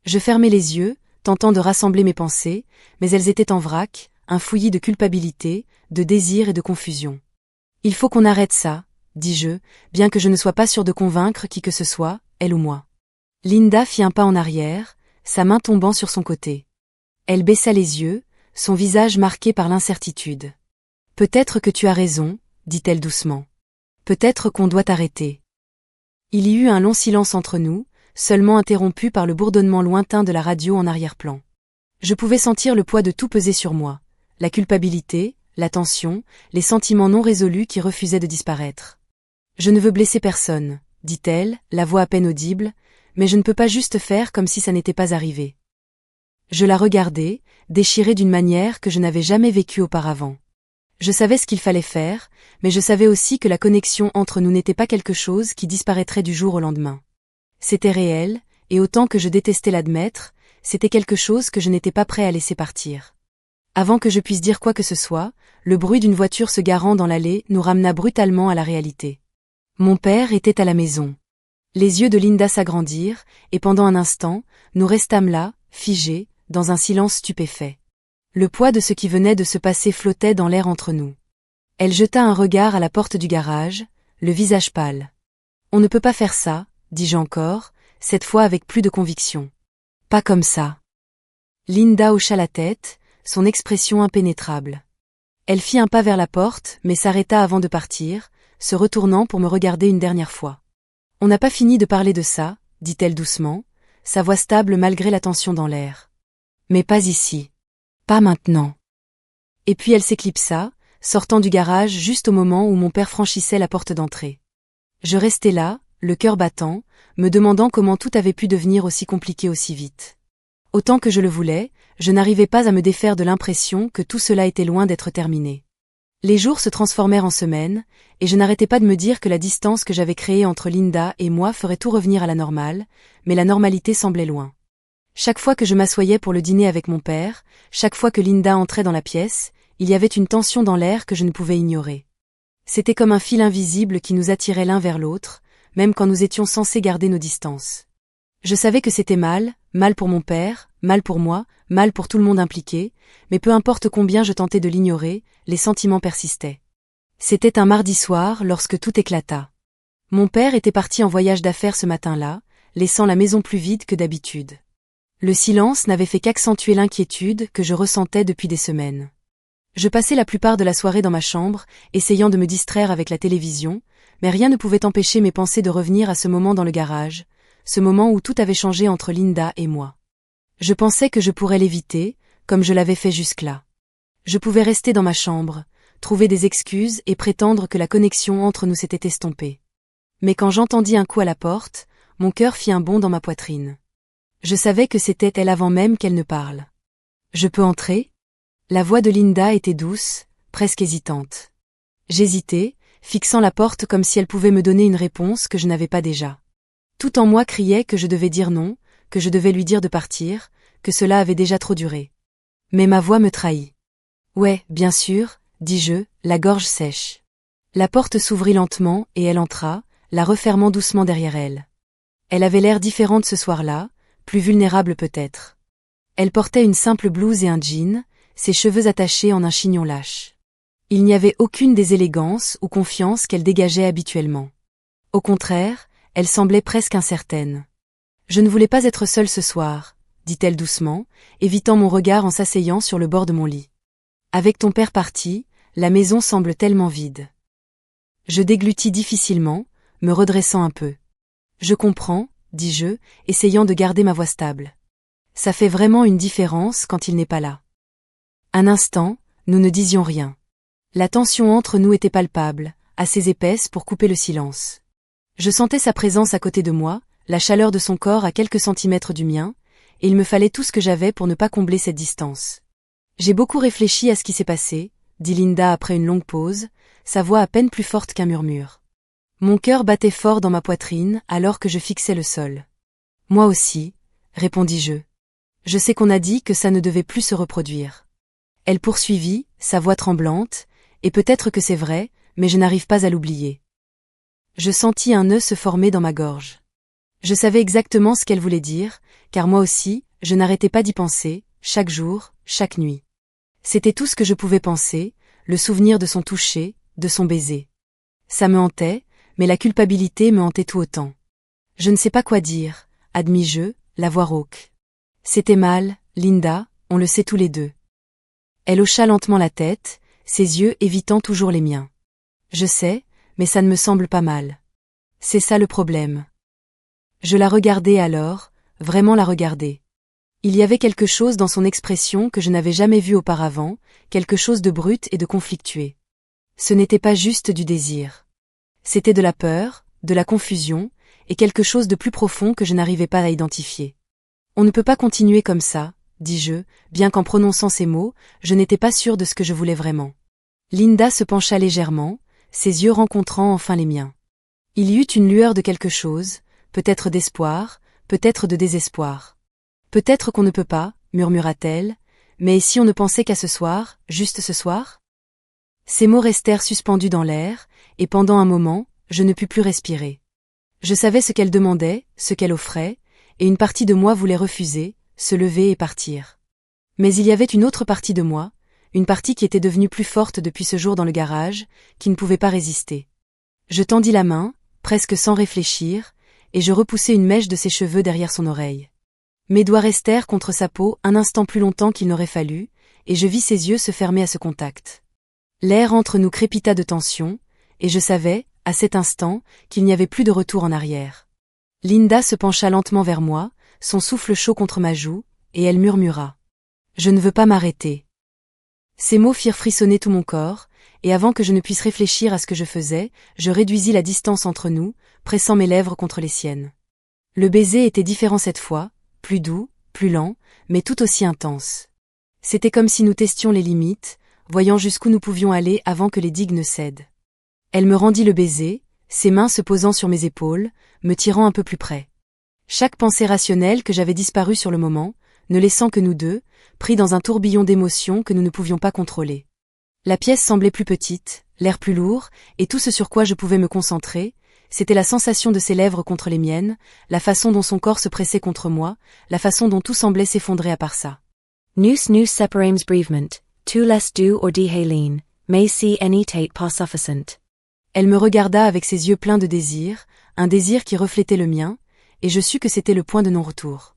Je fermai les yeux, tentant de rassembler mes pensées, mais elles étaient en vrac, un fouillis de culpabilité, de désir et de confusion. Il faut qu'on arrête ça, dis-je, bien que je ne sois pas sûr de convaincre qui que ce soit, elle ou moi. Linda fit un pas en arrière, sa main tombant sur son côté. Elle baissa les yeux, son visage marqué par l'incertitude. Peut-être que tu as raison, dit-elle doucement. Peut-être qu'on doit arrêter. Il y eut un long silence entre nous, seulement interrompu par le bourdonnement lointain de la radio en arrière-plan. Je pouvais sentir le poids de tout peser sur moi, la culpabilité, la tension, les sentiments non résolus qui refusaient de disparaître. Je ne veux blesser personne, dit-elle, la voix à peine audible, mais je ne peux pas juste faire comme si ça n'était pas arrivé. Je la regardais, déchirée d'une manière que je n'avais jamais vécue auparavant. Je savais ce qu'il fallait faire, mais je savais aussi que la connexion entre nous n'était pas quelque chose qui disparaîtrait du jour au lendemain. C'était réel, et autant que je détestais l'admettre, c'était quelque chose que je n'étais pas prêt à laisser partir. Avant que je puisse dire quoi que ce soit, le bruit d'une voiture se garant dans l'allée nous ramena brutalement à la réalité. Mon père était à la maison. Les yeux de Linda s'agrandirent, et pendant un instant, nous restâmes là, figés, dans un silence stupéfait. Le poids de ce qui venait de se passer flottait dans l'air entre nous. Elle jeta un regard à la porte du garage, le visage pâle. « On ne peut pas faire ça, dis-je encore, cette fois avec plus de conviction. Pas comme ça. » Linda hocha la tête, son expression impénétrable. Elle fit un pas vers la porte, mais s'arrêta avant de partir, se retournant pour me regarder une dernière fois. « On n'a pas fini de parler de ça, » dit-elle doucement, sa voix stable malgré la tension dans l'air. « Mais pas ici. Pas maintenant. » Et puis elle s'éclipsa, sortant du garage juste au moment où mon père franchissait la porte d'entrée. Je restai là, le cœur battant, me demandant comment tout avait pu devenir aussi compliqué aussi vite. Autant que je le voulais, je n'arrivais pas à me défaire de l'impression que tout cela était loin d'être terminé. Les jours se transformèrent en semaines, et je n'arrêtais pas de me dire que la distance que j'avais créée entre Linda et moi ferait tout revenir à la normale, mais la normalité semblait loin. Chaque fois que je m'assoyais pour le dîner avec mon père, chaque fois que Linda entrait dans la pièce, il y avait une tension dans l'air que je ne pouvais ignorer. C'était comme un fil invisible qui nous attirait l'un vers l'autre, même quand nous étions censés garder nos distances. Je savais que c'était mal, mal pour mon père, mal pour moi, mal pour tout le monde impliqué, mais peu importe combien je tentais de l'ignorer, les sentiments persistaient. C'était un mardi soir lorsque tout éclata. Mon père était parti en voyage d'affaires ce matin-là, laissant la maison plus vide que d'habitude. Le silence n'avait fait qu'accentuer l'inquiétude que je ressentais depuis des semaines. Je passais la plupart de la soirée dans ma chambre, essayant de me distraire avec la télévision, mais rien ne pouvait empêcher mes pensées de revenir à ce moment dans le garage, ce moment où tout avait changé entre Linda et moi. Je pensais que je pourrais l'éviter, comme je l'avais fait jusque-là. Je pouvais rester dans ma chambre, trouver des excuses et prétendre que la connexion entre nous s'était estompée. Mais quand j'entendis un coup à la porte, mon cœur fit un bond dans ma poitrine. Je savais que c'était elle avant même qu'elle ne parle. « Je peux entrer ?» La voix de Linda était douce, presque hésitante. J'hésitais, fixant la porte comme si elle pouvait me donner une réponse que je n'avais pas déjà. Tout en moi criait que je devais dire non, que je devais lui dire de partir, que cela avait déjà trop duré. Mais ma voix me trahit. « Ouais, bien sûr, » dis-je, la gorge sèche. La porte s'ouvrit lentement et elle entra, la refermant doucement derrière elle. Elle avait l'air différente ce soir-là, plus vulnérable peut-être. Elle portait une simple blouse et un jean, ses cheveux attachés en un chignon lâche. Il n'y avait aucune des élégances ou confiance qu'elle dégageait habituellement. Au contraire, elle semblait presque incertaine. Je ne voulais pas être seule ce soir, dit-elle doucement, évitant mon regard en s'asseyant sur le bord de mon lit. Avec ton père parti, la maison semble tellement vide. Je déglutis difficilement, me redressant un peu. Je comprends, dis-je, essayant de garder ma voix stable. Ça fait vraiment une différence quand il n'est pas là. Un instant, nous ne disions rien. La tension entre nous était palpable, assez épaisse pour couper le silence. Je sentais sa présence à côté de moi, la chaleur de son corps à quelques centimètres du mien, et il me fallait tout ce que j'avais pour ne pas combler cette distance. J'ai beaucoup réfléchi à ce qui s'est passé, dit Linda après une longue pause, sa voix à peine plus forte qu'un murmure. Mon cœur battait fort dans ma poitrine alors que je fixais le sol. Moi aussi, répondis-je. Je sais qu'on a dit que ça ne devait plus se reproduire. Elle poursuivit, sa voix tremblante, et peut-être que c'est vrai, mais je n'arrive pas à l'oublier. Je sentis un nœud se former dans ma gorge. Je savais exactement ce qu'elle voulait dire, car moi aussi, je n'arrêtais pas d'y penser, chaque jour, chaque nuit. C'était tout ce que je pouvais penser, le souvenir de son toucher, de son baiser. Ça me hantait, mais la culpabilité me hantait tout autant. Je ne sais pas quoi dire, admis-je, la voix rauque. C'était mal, Linda, on le sait tous les deux. Elle hocha lentement la tête, ses yeux évitant toujours les miens. Je sais, mais ça ne me semble pas mal. C'est ça le problème. Je la regardais alors, vraiment la regardais. Il y avait quelque chose dans son expression que je n'avais jamais vu auparavant, quelque chose de brut et de conflictué. Ce n'était pas juste du désir. C'était de la peur, de la confusion, et quelque chose de plus profond que je n'arrivais pas à identifier. On ne peut pas continuer comme ça, dis-je, bien qu'en prononçant ces mots, je n'étais pas sûre de ce que je voulais vraiment. Linda se pencha légèrement, ses yeux rencontrant enfin les miens. Il y eut une lueur de quelque chose, peut-être d'espoir, peut-être de désespoir. Peut-être qu'on ne peut pas, murmura-t-elle, mais si on ne pensait qu'à ce soir, juste ce soir? Ces mots restèrent suspendus dans l'air, et pendant un moment, je ne pus plus respirer. Je savais ce qu'elle demandait, ce qu'elle offrait, et une partie de moi voulait refuser, se lever et partir. Mais il y avait une autre partie de moi, une partie qui était devenue plus forte depuis ce jour dans le garage, qui ne pouvait pas résister. Je tendis la main, presque sans réfléchir, et je repoussai une mèche de ses cheveux derrière son oreille. Mes doigts restèrent contre sa peau un instant plus longtemps qu'il n'aurait fallu, et je vis ses yeux se fermer à ce contact. L'air entre nous crépita de tension, et je savais, à cet instant, qu'il n'y avait plus de retour en arrière. Linda se pencha lentement vers moi, son souffle chaud contre ma joue, et elle murmura. « Je ne veux pas m'arrêter. » Ces mots firent frissonner tout mon corps, et avant que je ne puisse réfléchir à ce que je faisais, je réduisis la distance entre nous, pressant mes lèvres contre les siennes. Le baiser était différent cette fois, plus doux, plus lent, mais tout aussi intense. C'était comme si nous testions les limites, voyant jusqu'où nous pouvions aller avant que les digues ne cèdent. Elle me rendit le baiser, ses mains se posant sur mes épaules, me tirant un peu plus près. Chaque pensée rationnelle que j'avais disparu sur le moment, ne laissant que nous deux, pris dans un tourbillon d'émotions que nous ne pouvions pas contrôler. La pièce semblait plus petite, l'air plus lourd, et tout ce sur quoi je pouvais me concentrer, c'était la sensation de ses lèvres contre les miennes, la façon dont son corps se pressait contre moi, la façon dont tout semblait s'effondrer à part ça. Nous separames brevement, tu lass du or die Helene, mais si any tate pas suffisant. Elle me regarda avec ses yeux pleins de désir, un désir qui reflétait le mien, et je sus que c'était le point de non-retour.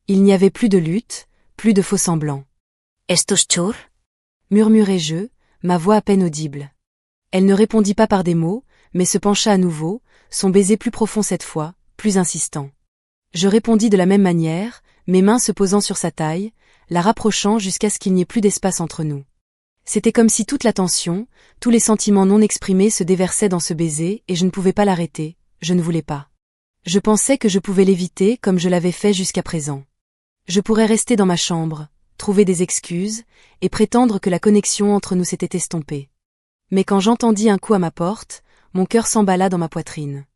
Il n'y avait plus de lutte, plus de faux-semblants. « Estos chur » murmurai-je, ma voix à peine audible. Elle ne répondit pas par des mots, mais se pencha à nouveau, son baiser plus profond cette fois, plus insistant. Je répondis de la même manière, mes mains se posant sur sa taille, la rapprochant jusqu'à ce qu'il n'y ait plus d'espace entre nous. C'était comme si toute la tension, tous les sentiments non exprimés se déversaient dans ce baiser et je ne pouvais pas l'arrêter, je ne voulais pas. Je pensais que je pouvais l'éviter comme je l'avais fait jusqu'à présent. Je pourrais rester dans ma chambre, trouver des excuses, et prétendre que la connexion entre nous s'était estompée. Mais quand j'entendis un coup à ma porte, mon cœur s'emballa dans ma poitrine.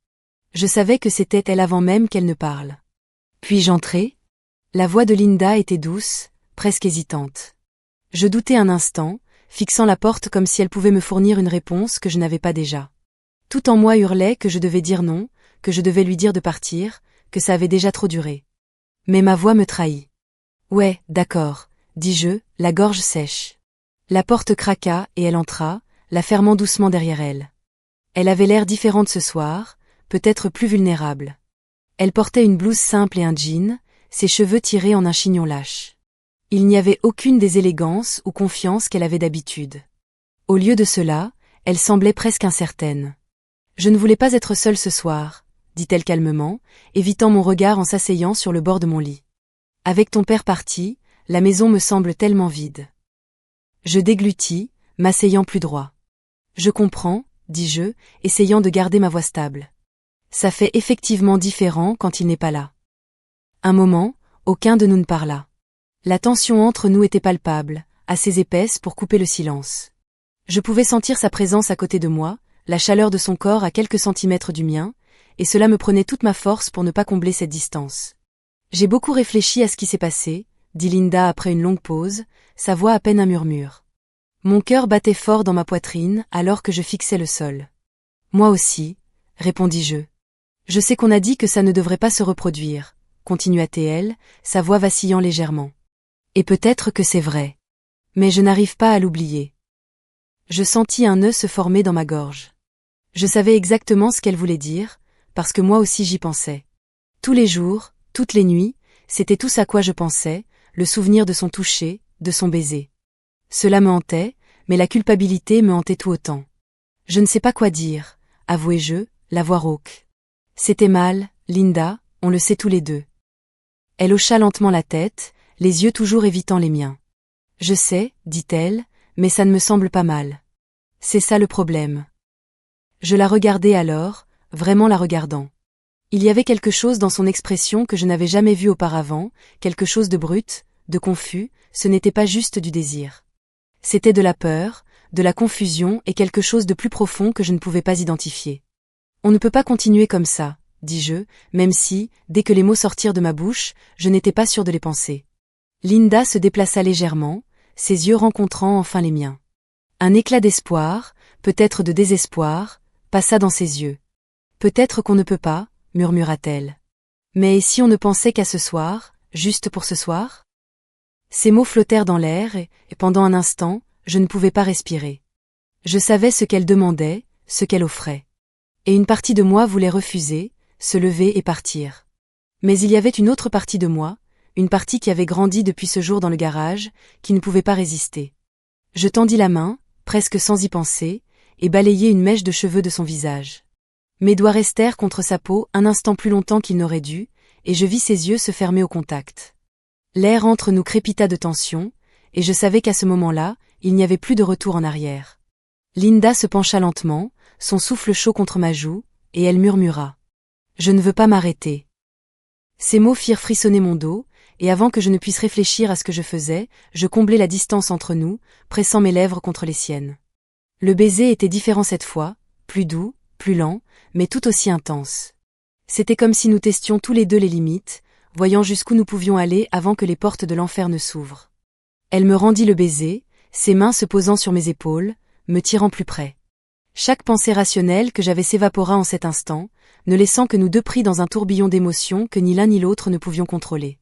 Je savais que c'était elle avant même qu'elle ne parle. Puis-je entrer ? La voix de Linda était douce, presque hésitante. Je doutai un instant, fixant la porte comme si elle pouvait me fournir une réponse que je n'avais pas déjà. Tout en moi hurlait que je devais dire non, que je devais lui dire de partir, que ça avait déjà trop duré. Mais ma voix me trahit. Ouais, d'accord, dis-je, la gorge sèche. La porte craqua et elle entra, la fermant doucement derrière elle. Elle avait l'air différente ce soir, peut-être plus vulnérable. Elle portait une blouse simple et un jean, ses cheveux tirés en un chignon lâche. Il n'y avait aucune des élégances ou confiance qu'elle avait d'habitude. Au lieu de cela, elle semblait presque incertaine. « Je ne voulais pas être seule ce soir », dit-elle calmement, évitant mon regard en s'asseyant sur le bord de mon lit. « Avec ton père parti, la maison me semble tellement vide. » Je déglutis, m'asseyant plus droit. « Je comprends », dis-je, essayant de garder ma voix stable. « Ça fait effectivement différent quand il n'est pas là. » Un moment, aucun de nous ne parla. La tension entre nous était palpable, assez épaisse pour couper le silence. Je pouvais sentir sa présence à côté de moi, la chaleur de son corps à quelques centimètres du mien, et cela me prenait toute ma force pour ne pas combler cette distance. « J'ai beaucoup réfléchi à ce qui s'est passé », dit Linda après une longue pause, sa voix à peine un murmure. Mon cœur battait fort dans ma poitrine alors que je fixais le sol. « Moi aussi », répondis-je. « Je sais qu'on a dit que ça ne devrait pas se reproduire », continua-t-elle, sa voix vacillant légèrement. « Et peut-être que c'est vrai. Mais je n'arrive pas à l'oublier. » Je sentis un nœud se former dans ma gorge. Je savais exactement ce qu'elle voulait dire, parce que moi aussi j'y pensais. Tous les jours, toutes les nuits, c'était tout à quoi je pensais, le souvenir de son toucher, de son baiser. Cela me hantait, mais la culpabilité me hantait tout autant. Je ne sais pas quoi dire, avouai-je, la voix rauque. C'était mal, Linda, on le sait tous les deux. Elle hocha lentement la tête, les yeux toujours évitant les miens. Je sais, dit-elle, mais ça ne me semble pas mal. C'est ça le problème. Je la regardai alors, vraiment la regardant. Il y avait quelque chose dans son expression que je n'avais jamais vu auparavant, quelque chose de brut, de confus, ce n'était pas juste du désir. C'était de la peur, de la confusion et quelque chose de plus profond que je ne pouvais pas identifier. On ne peut pas continuer comme ça, dis-je, même si, dès que les mots sortirent de ma bouche, je n'étais pas sûre de les penser. Linda se déplaça légèrement, ses yeux rencontrant enfin les miens. Un éclat d'espoir, peut-être de désespoir, passa dans ses yeux. « Peut-être qu'on ne peut pas », murmura-t-elle. « Mais si on ne pensait qu'à ce soir, juste pour ce soir ?» Ces mots flottèrent dans l'air et pendant un instant, je ne pouvais pas respirer. Je savais ce qu'elle demandait, ce qu'elle offrait. Et une partie de moi voulait refuser, se lever et partir. Mais il y avait une autre partie de moi, une partie qui avait grandi depuis ce jour dans le garage, qui ne pouvait pas résister. Je tendis la main, presque sans y penser, et balayai une mèche de cheveux de son visage. Mes doigts restèrent contre sa peau un instant plus longtemps qu'ils n'auraient dû, et je vis ses yeux se fermer au contact. L'air entre nous crépita de tension, et je savais qu'à ce moment-là, il n'y avait plus de retour en arrière. Linda se pencha lentement, son souffle chaud contre ma joue, et elle murmura. « Je ne veux pas m'arrêter. » Ces mots firent frissonner mon dos, et avant que je ne puisse réfléchir à ce que je faisais, je comblai la distance entre nous, pressant mes lèvres contre les siennes. Le baiser était différent cette fois, plus doux, plus lent, mais tout aussi intense. C'était comme si nous testions tous les deux les limites, voyant jusqu'où nous pouvions aller avant que les portes de l'enfer ne s'ouvrent. Elle me rendit le baiser, ses mains se posant sur mes épaules, me tirant plus près. Chaque pensée rationnelle que j'avais s'évapora en cet instant, ne laissant que nous deux pris dans un tourbillon d'émotions que ni l'un ni l'autre ne pouvions contrôler.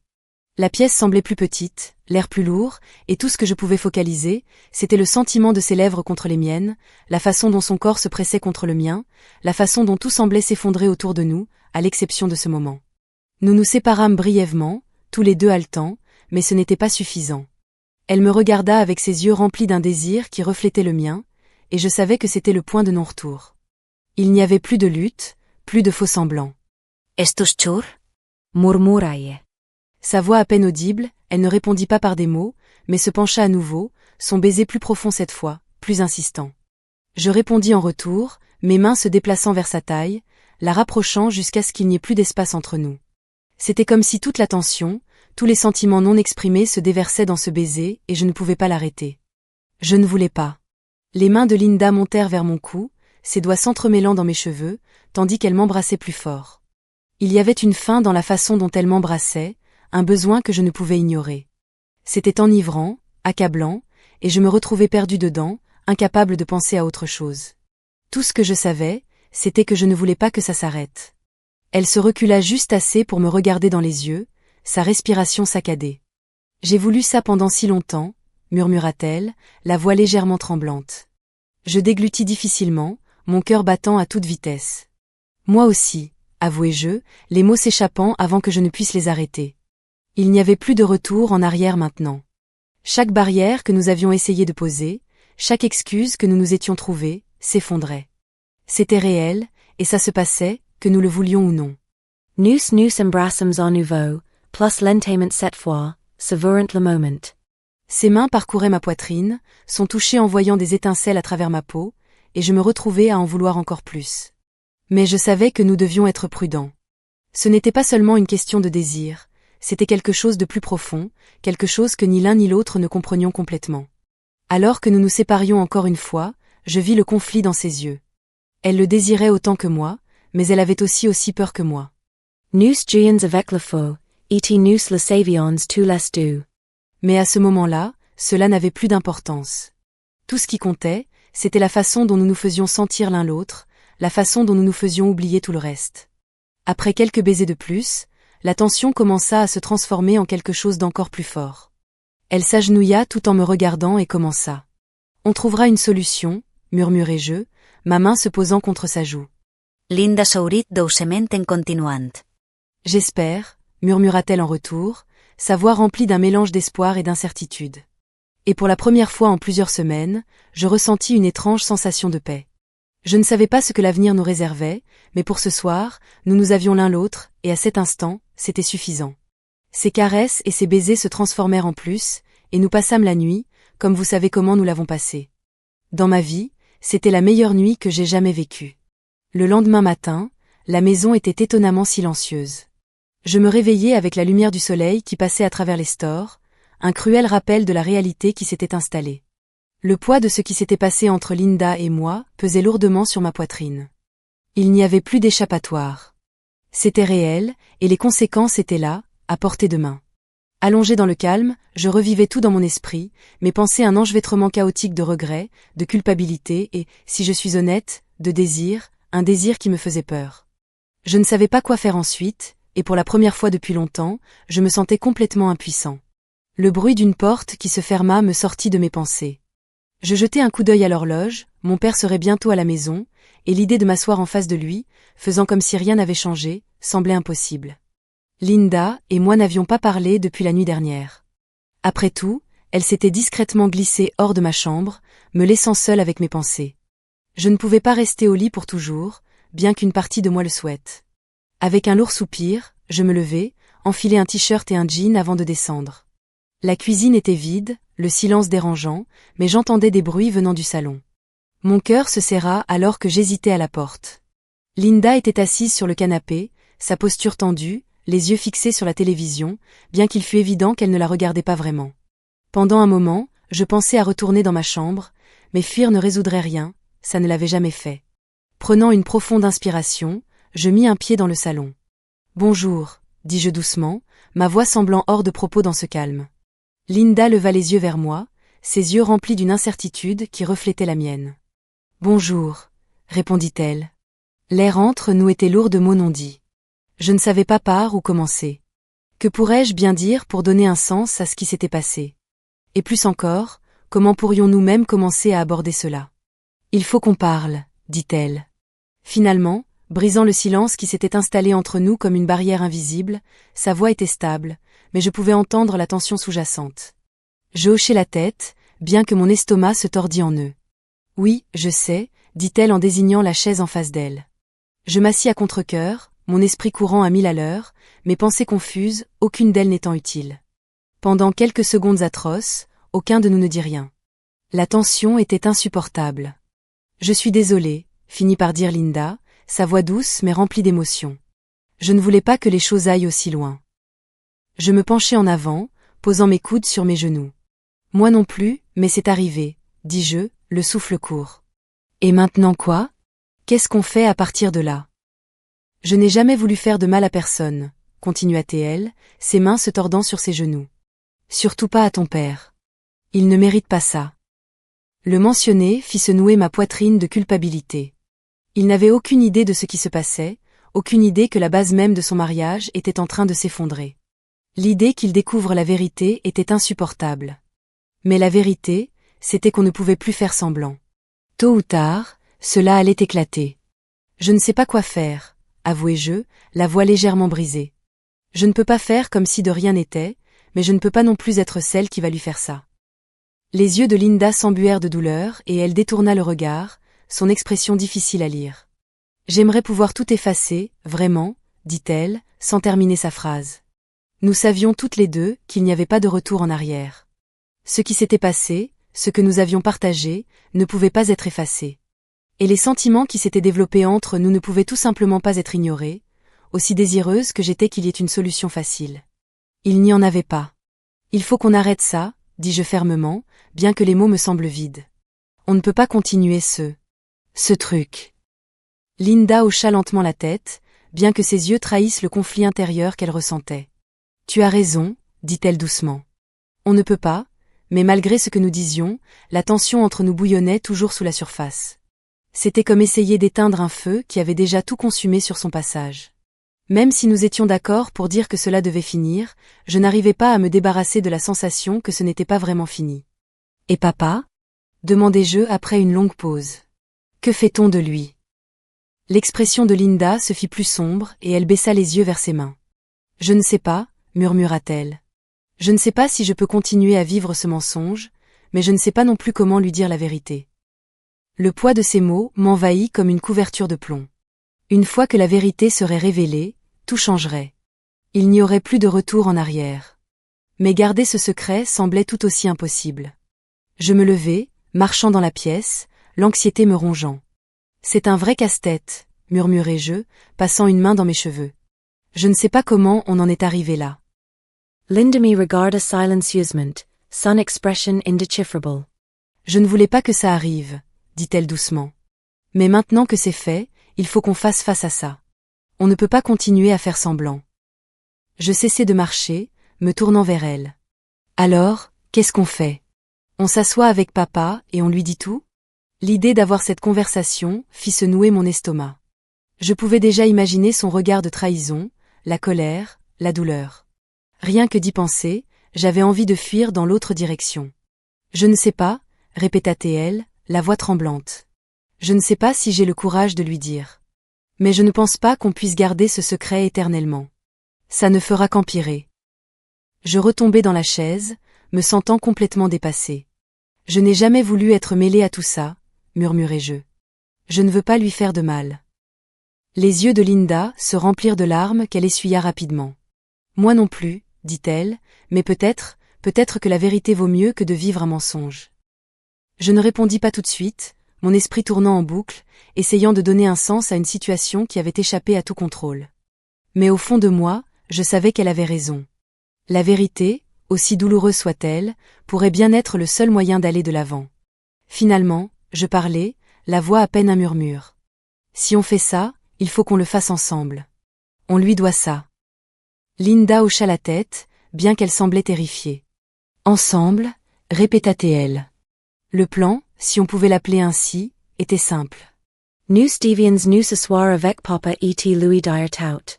La pièce semblait plus petite, l'air plus lourd, et tout ce que je pouvais focaliser, c'était le sentiment de ses lèvres contre les miennes, la façon dont son corps se pressait contre le mien, la façon dont tout semblait s'effondrer autour de nous, à l'exception de ce moment. Nous nous séparâmes brièvement, tous les deux haletants, mais ce n'était pas suffisant. Elle me regarda avec ses yeux remplis d'un désir qui reflétait le mien, et je savais que c'était le point de non-retour. Il n'y avait plus de lutte, plus de faux-semblants. « Estos chur » murmuraille. Sa voix à peine audible, elle ne répondit pas par des mots, mais se pencha à nouveau, son baiser plus profond cette fois, plus insistant. Je répondis en retour, mes mains se déplaçant vers sa taille, la rapprochant jusqu'à ce qu'il n'y ait plus d'espace entre nous. C'était comme si toute la tension, tous les sentiments non exprimés se déversaient dans ce baiser et je ne pouvais pas l'arrêter. Je ne voulais pas. Les mains de Linda montèrent vers mon cou, ses doigts s'entremêlant dans mes cheveux, tandis qu'elle m'embrassait plus fort. Il y avait une faim dans la façon dont elle m'embrassait, un besoin que je ne pouvais ignorer. C'était enivrant, accablant, et je me retrouvais perdu dedans, incapable de penser à autre chose. Tout ce que je savais, c'était que je ne voulais pas que ça s'arrête. Elle se recula juste assez pour me regarder dans les yeux, sa respiration saccadée. « J'ai voulu ça pendant si longtemps », murmura-t-elle, la voix légèrement tremblante. Je déglutis difficilement, mon cœur battant à toute vitesse. Moi aussi, avouai-je, les mots s'échappant avant que je ne puisse les arrêter. Il n'y avait plus de retour en arrière maintenant. Chaque barrière que nous avions essayé de poser, chaque excuse que nous nous étions trouvée, s'effondrait. C'était réel, et ça se passait, que nous le voulions ou non. Nous embrassons à nouveau, plus lentement cette fois, savourant le moment. Ses mains parcouraient ma poitrine, son toucher envoyant des étincelles à travers ma peau, et je me retrouvais à en vouloir encore plus. Mais je savais que nous devions être prudents. Ce n'était pas seulement une question de désir, c'était quelque chose de plus profond, quelque chose que ni l'un ni l'autre ne comprenions complètement. Alors que nous nous séparions encore une fois, je vis le conflit dans ses yeux. Elle le désirait autant que moi, mais elle avait aussi peur que moi. Nous jouions avec le feu, et nous le savions tous les deux. Mais à ce moment-là, cela n'avait plus d'importance. Tout ce qui comptait, c'était la façon dont nous nous faisions sentir l'un l'autre, la façon dont nous nous faisions oublier tout le reste. Après quelques baisers de plus, la tension commença à se transformer en quelque chose d'encore plus fort. Elle s'agenouilla tout en me regardant et commença. On trouvera une solution, murmurai-je, ma main se posant contre sa joue. Linda sourit doucement en continuant. J'espère, murmura-t-elle en retour, sa voix remplie d'un mélange d'espoir et d'incertitude. Et pour la première fois en plusieurs semaines, je ressentis une étrange sensation de paix. Je ne savais pas ce que l'avenir nous réservait, mais pour ce soir, nous avions l'un l'autre, et à cet instant, c'était suffisant. Ses caresses et ses baisers se transformèrent en plus, et nous passâmes la nuit, comme vous savez comment nous l'avons passée. Dans ma vie, c'était la meilleure nuit que j'ai jamais vécue. Le lendemain matin, la maison était étonnamment silencieuse. Je me réveillai avec la lumière du soleil qui passait à travers les stores, un cruel rappel de la réalité qui s'était installée. Le poids de ce qui s'était passé entre Linda et moi pesait lourdement sur ma poitrine. Il n'y avait plus d'échappatoire. C'était réel, et les conséquences étaient là, à portée de main. Allongé dans le calme, je revivais tout dans mon esprit, mes pensées un enchevêtrement chaotique de regrets, de culpabilité et, si je suis honnête, de désir, un désir qui me faisait peur. Je ne savais pas quoi faire ensuite, et pour la première fois depuis longtemps, je me sentais complètement impuissant. Le bruit d'une porte qui se ferma me sortit de mes pensées. Je jetai un coup d'œil à l'horloge, mon père serait bientôt à la maison, et l'idée de m'asseoir en face de lui, faisant comme si rien n'avait changé, semblait impossible. Linda et moi n'avions pas parlé depuis la nuit dernière. Après tout, elle s'était discrètement glissée hors de ma chambre, me laissant seule avec mes pensées. Je ne pouvais pas rester au lit pour toujours, bien qu'une partie de moi le souhaite. Avec un lourd soupir, je me levai, enfilai un t-shirt et un jean avant de descendre. La cuisine était vide, le silence dérangeant, mais j'entendais des bruits venant du salon. Mon cœur se serra alors que j'hésitais à la porte. Linda était assise sur le canapé, sa posture tendue, les yeux fixés sur la télévision, bien qu'il fût évident qu'elle ne la regardait pas vraiment. Pendant un moment, je pensais à retourner dans ma chambre, mais fuir ne résoudrait rien, ça ne l'avait jamais fait. Prenant une profonde inspiration, je mis un pied dans le salon. « Bonjour », dis-je doucement, ma voix semblant hors de propos dans ce calme. Linda leva les yeux vers moi, ses yeux remplis d'une incertitude qui reflétait la mienne. « Bonjour », répondit-elle. L'air entre nous était lourd de mots non dits. Je ne savais pas par où commencer. Que pourrais-je bien dire pour donner un sens à ce qui s'était passé? Et plus encore, comment pourrions-nous même commencer à aborder cela? Il faut qu'on parle, dit-elle. Finalement, brisant le silence qui s'était installé entre nous comme une barrière invisible, sa voix était stable, mais je pouvais entendre la tension sous-jacente. Je hochai la tête, bien que mon estomac se tordît en nœuds. Oui, je sais, dit-elle en désignant la chaise en face d'elle. Je m'assis à contre-cœur, mon esprit courant à 1000 à l'heure, mes pensées confuses, aucune d'elles n'étant utile. Pendant quelques secondes atroces, aucun de nous ne dit rien. La tension était insupportable. Je suis désolée, finit par dire Linda, sa voix douce mais remplie d'émotion. Je ne voulais pas que les choses aillent aussi loin. Je me penchai en avant, posant mes coudes sur mes genoux. Moi non plus, mais c'est arrivé, dis-je, le souffle court. Et maintenant quoi? Qu'est-ce qu'on fait à partir de là? Je n'ai jamais voulu faire de mal à personne, continua-t-elle, ses mains se tordant sur ses genoux. Surtout pas à ton père. Il ne mérite pas ça. Le mentionner fit se nouer ma poitrine de culpabilité. Il n'avait aucune idée de ce qui se passait, aucune idée que la base même de son mariage était en train de s'effondrer. L'idée qu'il découvre la vérité était insupportable. Mais la vérité, c'était qu'on ne pouvait plus faire semblant. Tôt ou tard, cela allait éclater. Je ne sais pas quoi faire, avouai-je, la voix légèrement brisée. Je ne peux pas faire comme si de rien n'était, mais je ne peux pas non plus être celle qui va lui faire ça. Les yeux de Linda s'embuèrent de douleur et elle détourna le regard, son expression difficile à lire. J'aimerais pouvoir tout effacer, vraiment, dit-elle, sans terminer sa phrase. Nous savions toutes les deux qu'il n'y avait pas de retour en arrière. Ce qui s'était passé, ce que nous avions partagé, ne pouvait pas être effacé. Et les sentiments qui s'étaient développés entre nous ne pouvaient tout simplement pas être ignorés, aussi désireuse que j'étais qu'il y ait une solution facile. Il n'y en avait pas. Il faut qu'on arrête ça, dis-je fermement, bien que les mots me semblent vides. On ne peut pas continuer ce truc. Linda hocha lentement la tête, bien que ses yeux trahissent le conflit intérieur qu'elle ressentait. Tu as raison, dit-elle doucement. On ne peut pas, mais malgré ce que nous disions, la tension entre nous bouillonnait toujours sous la surface. C'était comme essayer d'éteindre un feu qui avait déjà tout consumé sur son passage. Même si nous étions d'accord pour dire que cela devait finir, je n'arrivais pas à me débarrasser de la sensation que ce n'était pas vraiment fini. Et papa ? Demandai-je après une longue pause. Que fait-on de lui ? L'expression de Linda se fit plus sombre et elle baissa les yeux vers ses mains. Je ne sais pas, murmura-t-elle. Je ne sais pas si je peux continuer à vivre ce mensonge, mais je ne sais pas non plus comment lui dire la vérité. Le poids de ces mots m'envahit comme une couverture de plomb. Une fois que la vérité serait révélée, tout changerait. Il n'y aurait plus de retour en arrière. Mais garder ce secret semblait tout aussi impossible. Je me levai, marchant dans la pièce, l'anxiété me rongeant. C'est un vrai casse-tête, murmurai-je, passant une main dans mes cheveux. Je ne sais pas comment on en est arrivé là. Linda me regarda silencieusement, son expression indecipherable. Je ne voulais pas que ça arrive, dit-elle doucement. Mais maintenant que c'est fait, il faut qu'on fasse face à ça. On ne peut pas continuer à faire semblant. Je cessai de marcher, me tournant vers elle. Alors, qu'est-ce qu'on fait ? On s'assoit avec papa et on lui dit tout ? L'idée d'avoir cette conversation fit se nouer mon estomac. Je pouvais déjà imaginer son regard de trahison, la colère, la douleur. Rien que d'y penser, j'avais envie de fuir dans l'autre direction. Je ne sais pas, répéta-t-elle, la voix tremblante. Je ne sais pas si j'ai le courage de lui dire. Mais je ne pense pas qu'on puisse garder ce secret éternellement. Ça ne fera qu'empirer. Je retombai dans la chaise, me sentant complètement dépassée. Je n'ai jamais voulu être mêlée à tout ça, murmurai-je. Je ne veux pas lui faire de mal. Les yeux de Linda se remplirent de larmes qu'elle essuya rapidement. Moi non plus, dit-elle, mais peut-être que la vérité vaut mieux que de vivre un mensonge. Je ne répondis pas tout de suite, mon esprit tournant en boucle, essayant de donner un sens à une situation qui avait échappé à tout contrôle. Mais au fond de moi, je savais qu'elle avait raison. La vérité, aussi douloureuse soit-elle, pourrait bien être le seul moyen d'aller de l'avant. Finalement, je parlais, la voix à peine un murmure. Si on fait ça, il faut qu'on le fasse ensemble. On lui doit ça. Linda hocha la tête, bien qu'elle semblait terrifiée. Ensemble, répéta-t-elle. Le plan, si on pouvait l'appeler ainsi, était simple. Nous devions nous asseoir avec papa et lui dire tout.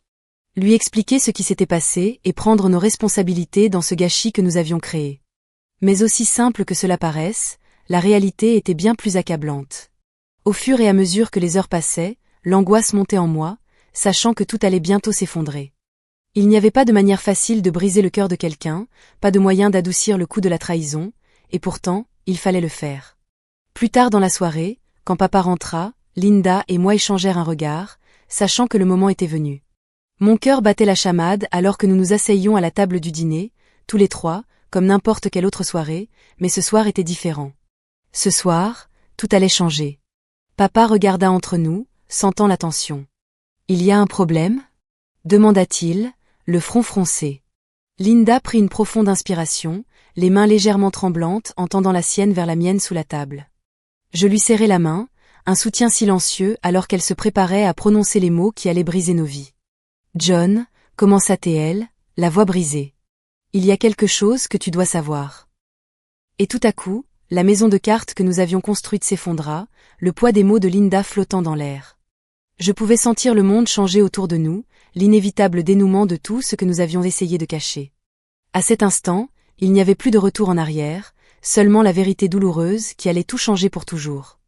Lui expliquer ce qui s'était passé et prendre nos responsabilités dans ce gâchis que nous avions créé. Mais aussi simple que cela paraisse, la réalité était bien plus accablante. Au fur et à mesure que les heures passaient, l'angoisse montait en moi, sachant que tout allait bientôt s'effondrer. Il n'y avait pas de manière facile de briser le cœur de quelqu'un, pas de moyen d'adoucir le coup de la trahison, et pourtant, il fallait le faire. Plus tard dans la soirée, quand papa rentra, Linda et moi échangèrent un regard, sachant que le moment était venu. Mon cœur battait la chamade alors que nous nous asseyions à la table du dîner, tous les trois, comme n'importe quelle autre soirée, mais ce soir était différent. Ce soir, tout allait changer. Papa regarda entre nous, sentant la tension. « Il y a un problème ?» demanda-t-il, le front froncé. Linda prit une profonde inspiration, les mains légèrement tremblantes en tendant la sienne vers la mienne sous la table. Je lui serrai la main, un soutien silencieux alors qu'elle se préparait à prononcer les mots qui allaient briser nos vies. « John, commença-t-elle, la voix brisée. Il y a quelque chose que tu dois savoir. » Et tout à coup, la maison de cartes que nous avions construite s'effondra, le poids des mots de Linda flottant dans l'air. Je pouvais sentir le monde changer autour de nous, l'inévitable dénouement de tout ce que nous avions essayé de cacher. À cet instant, il n'y avait plus de retour en arrière, seulement la vérité douloureuse qui allait tout changer pour toujours.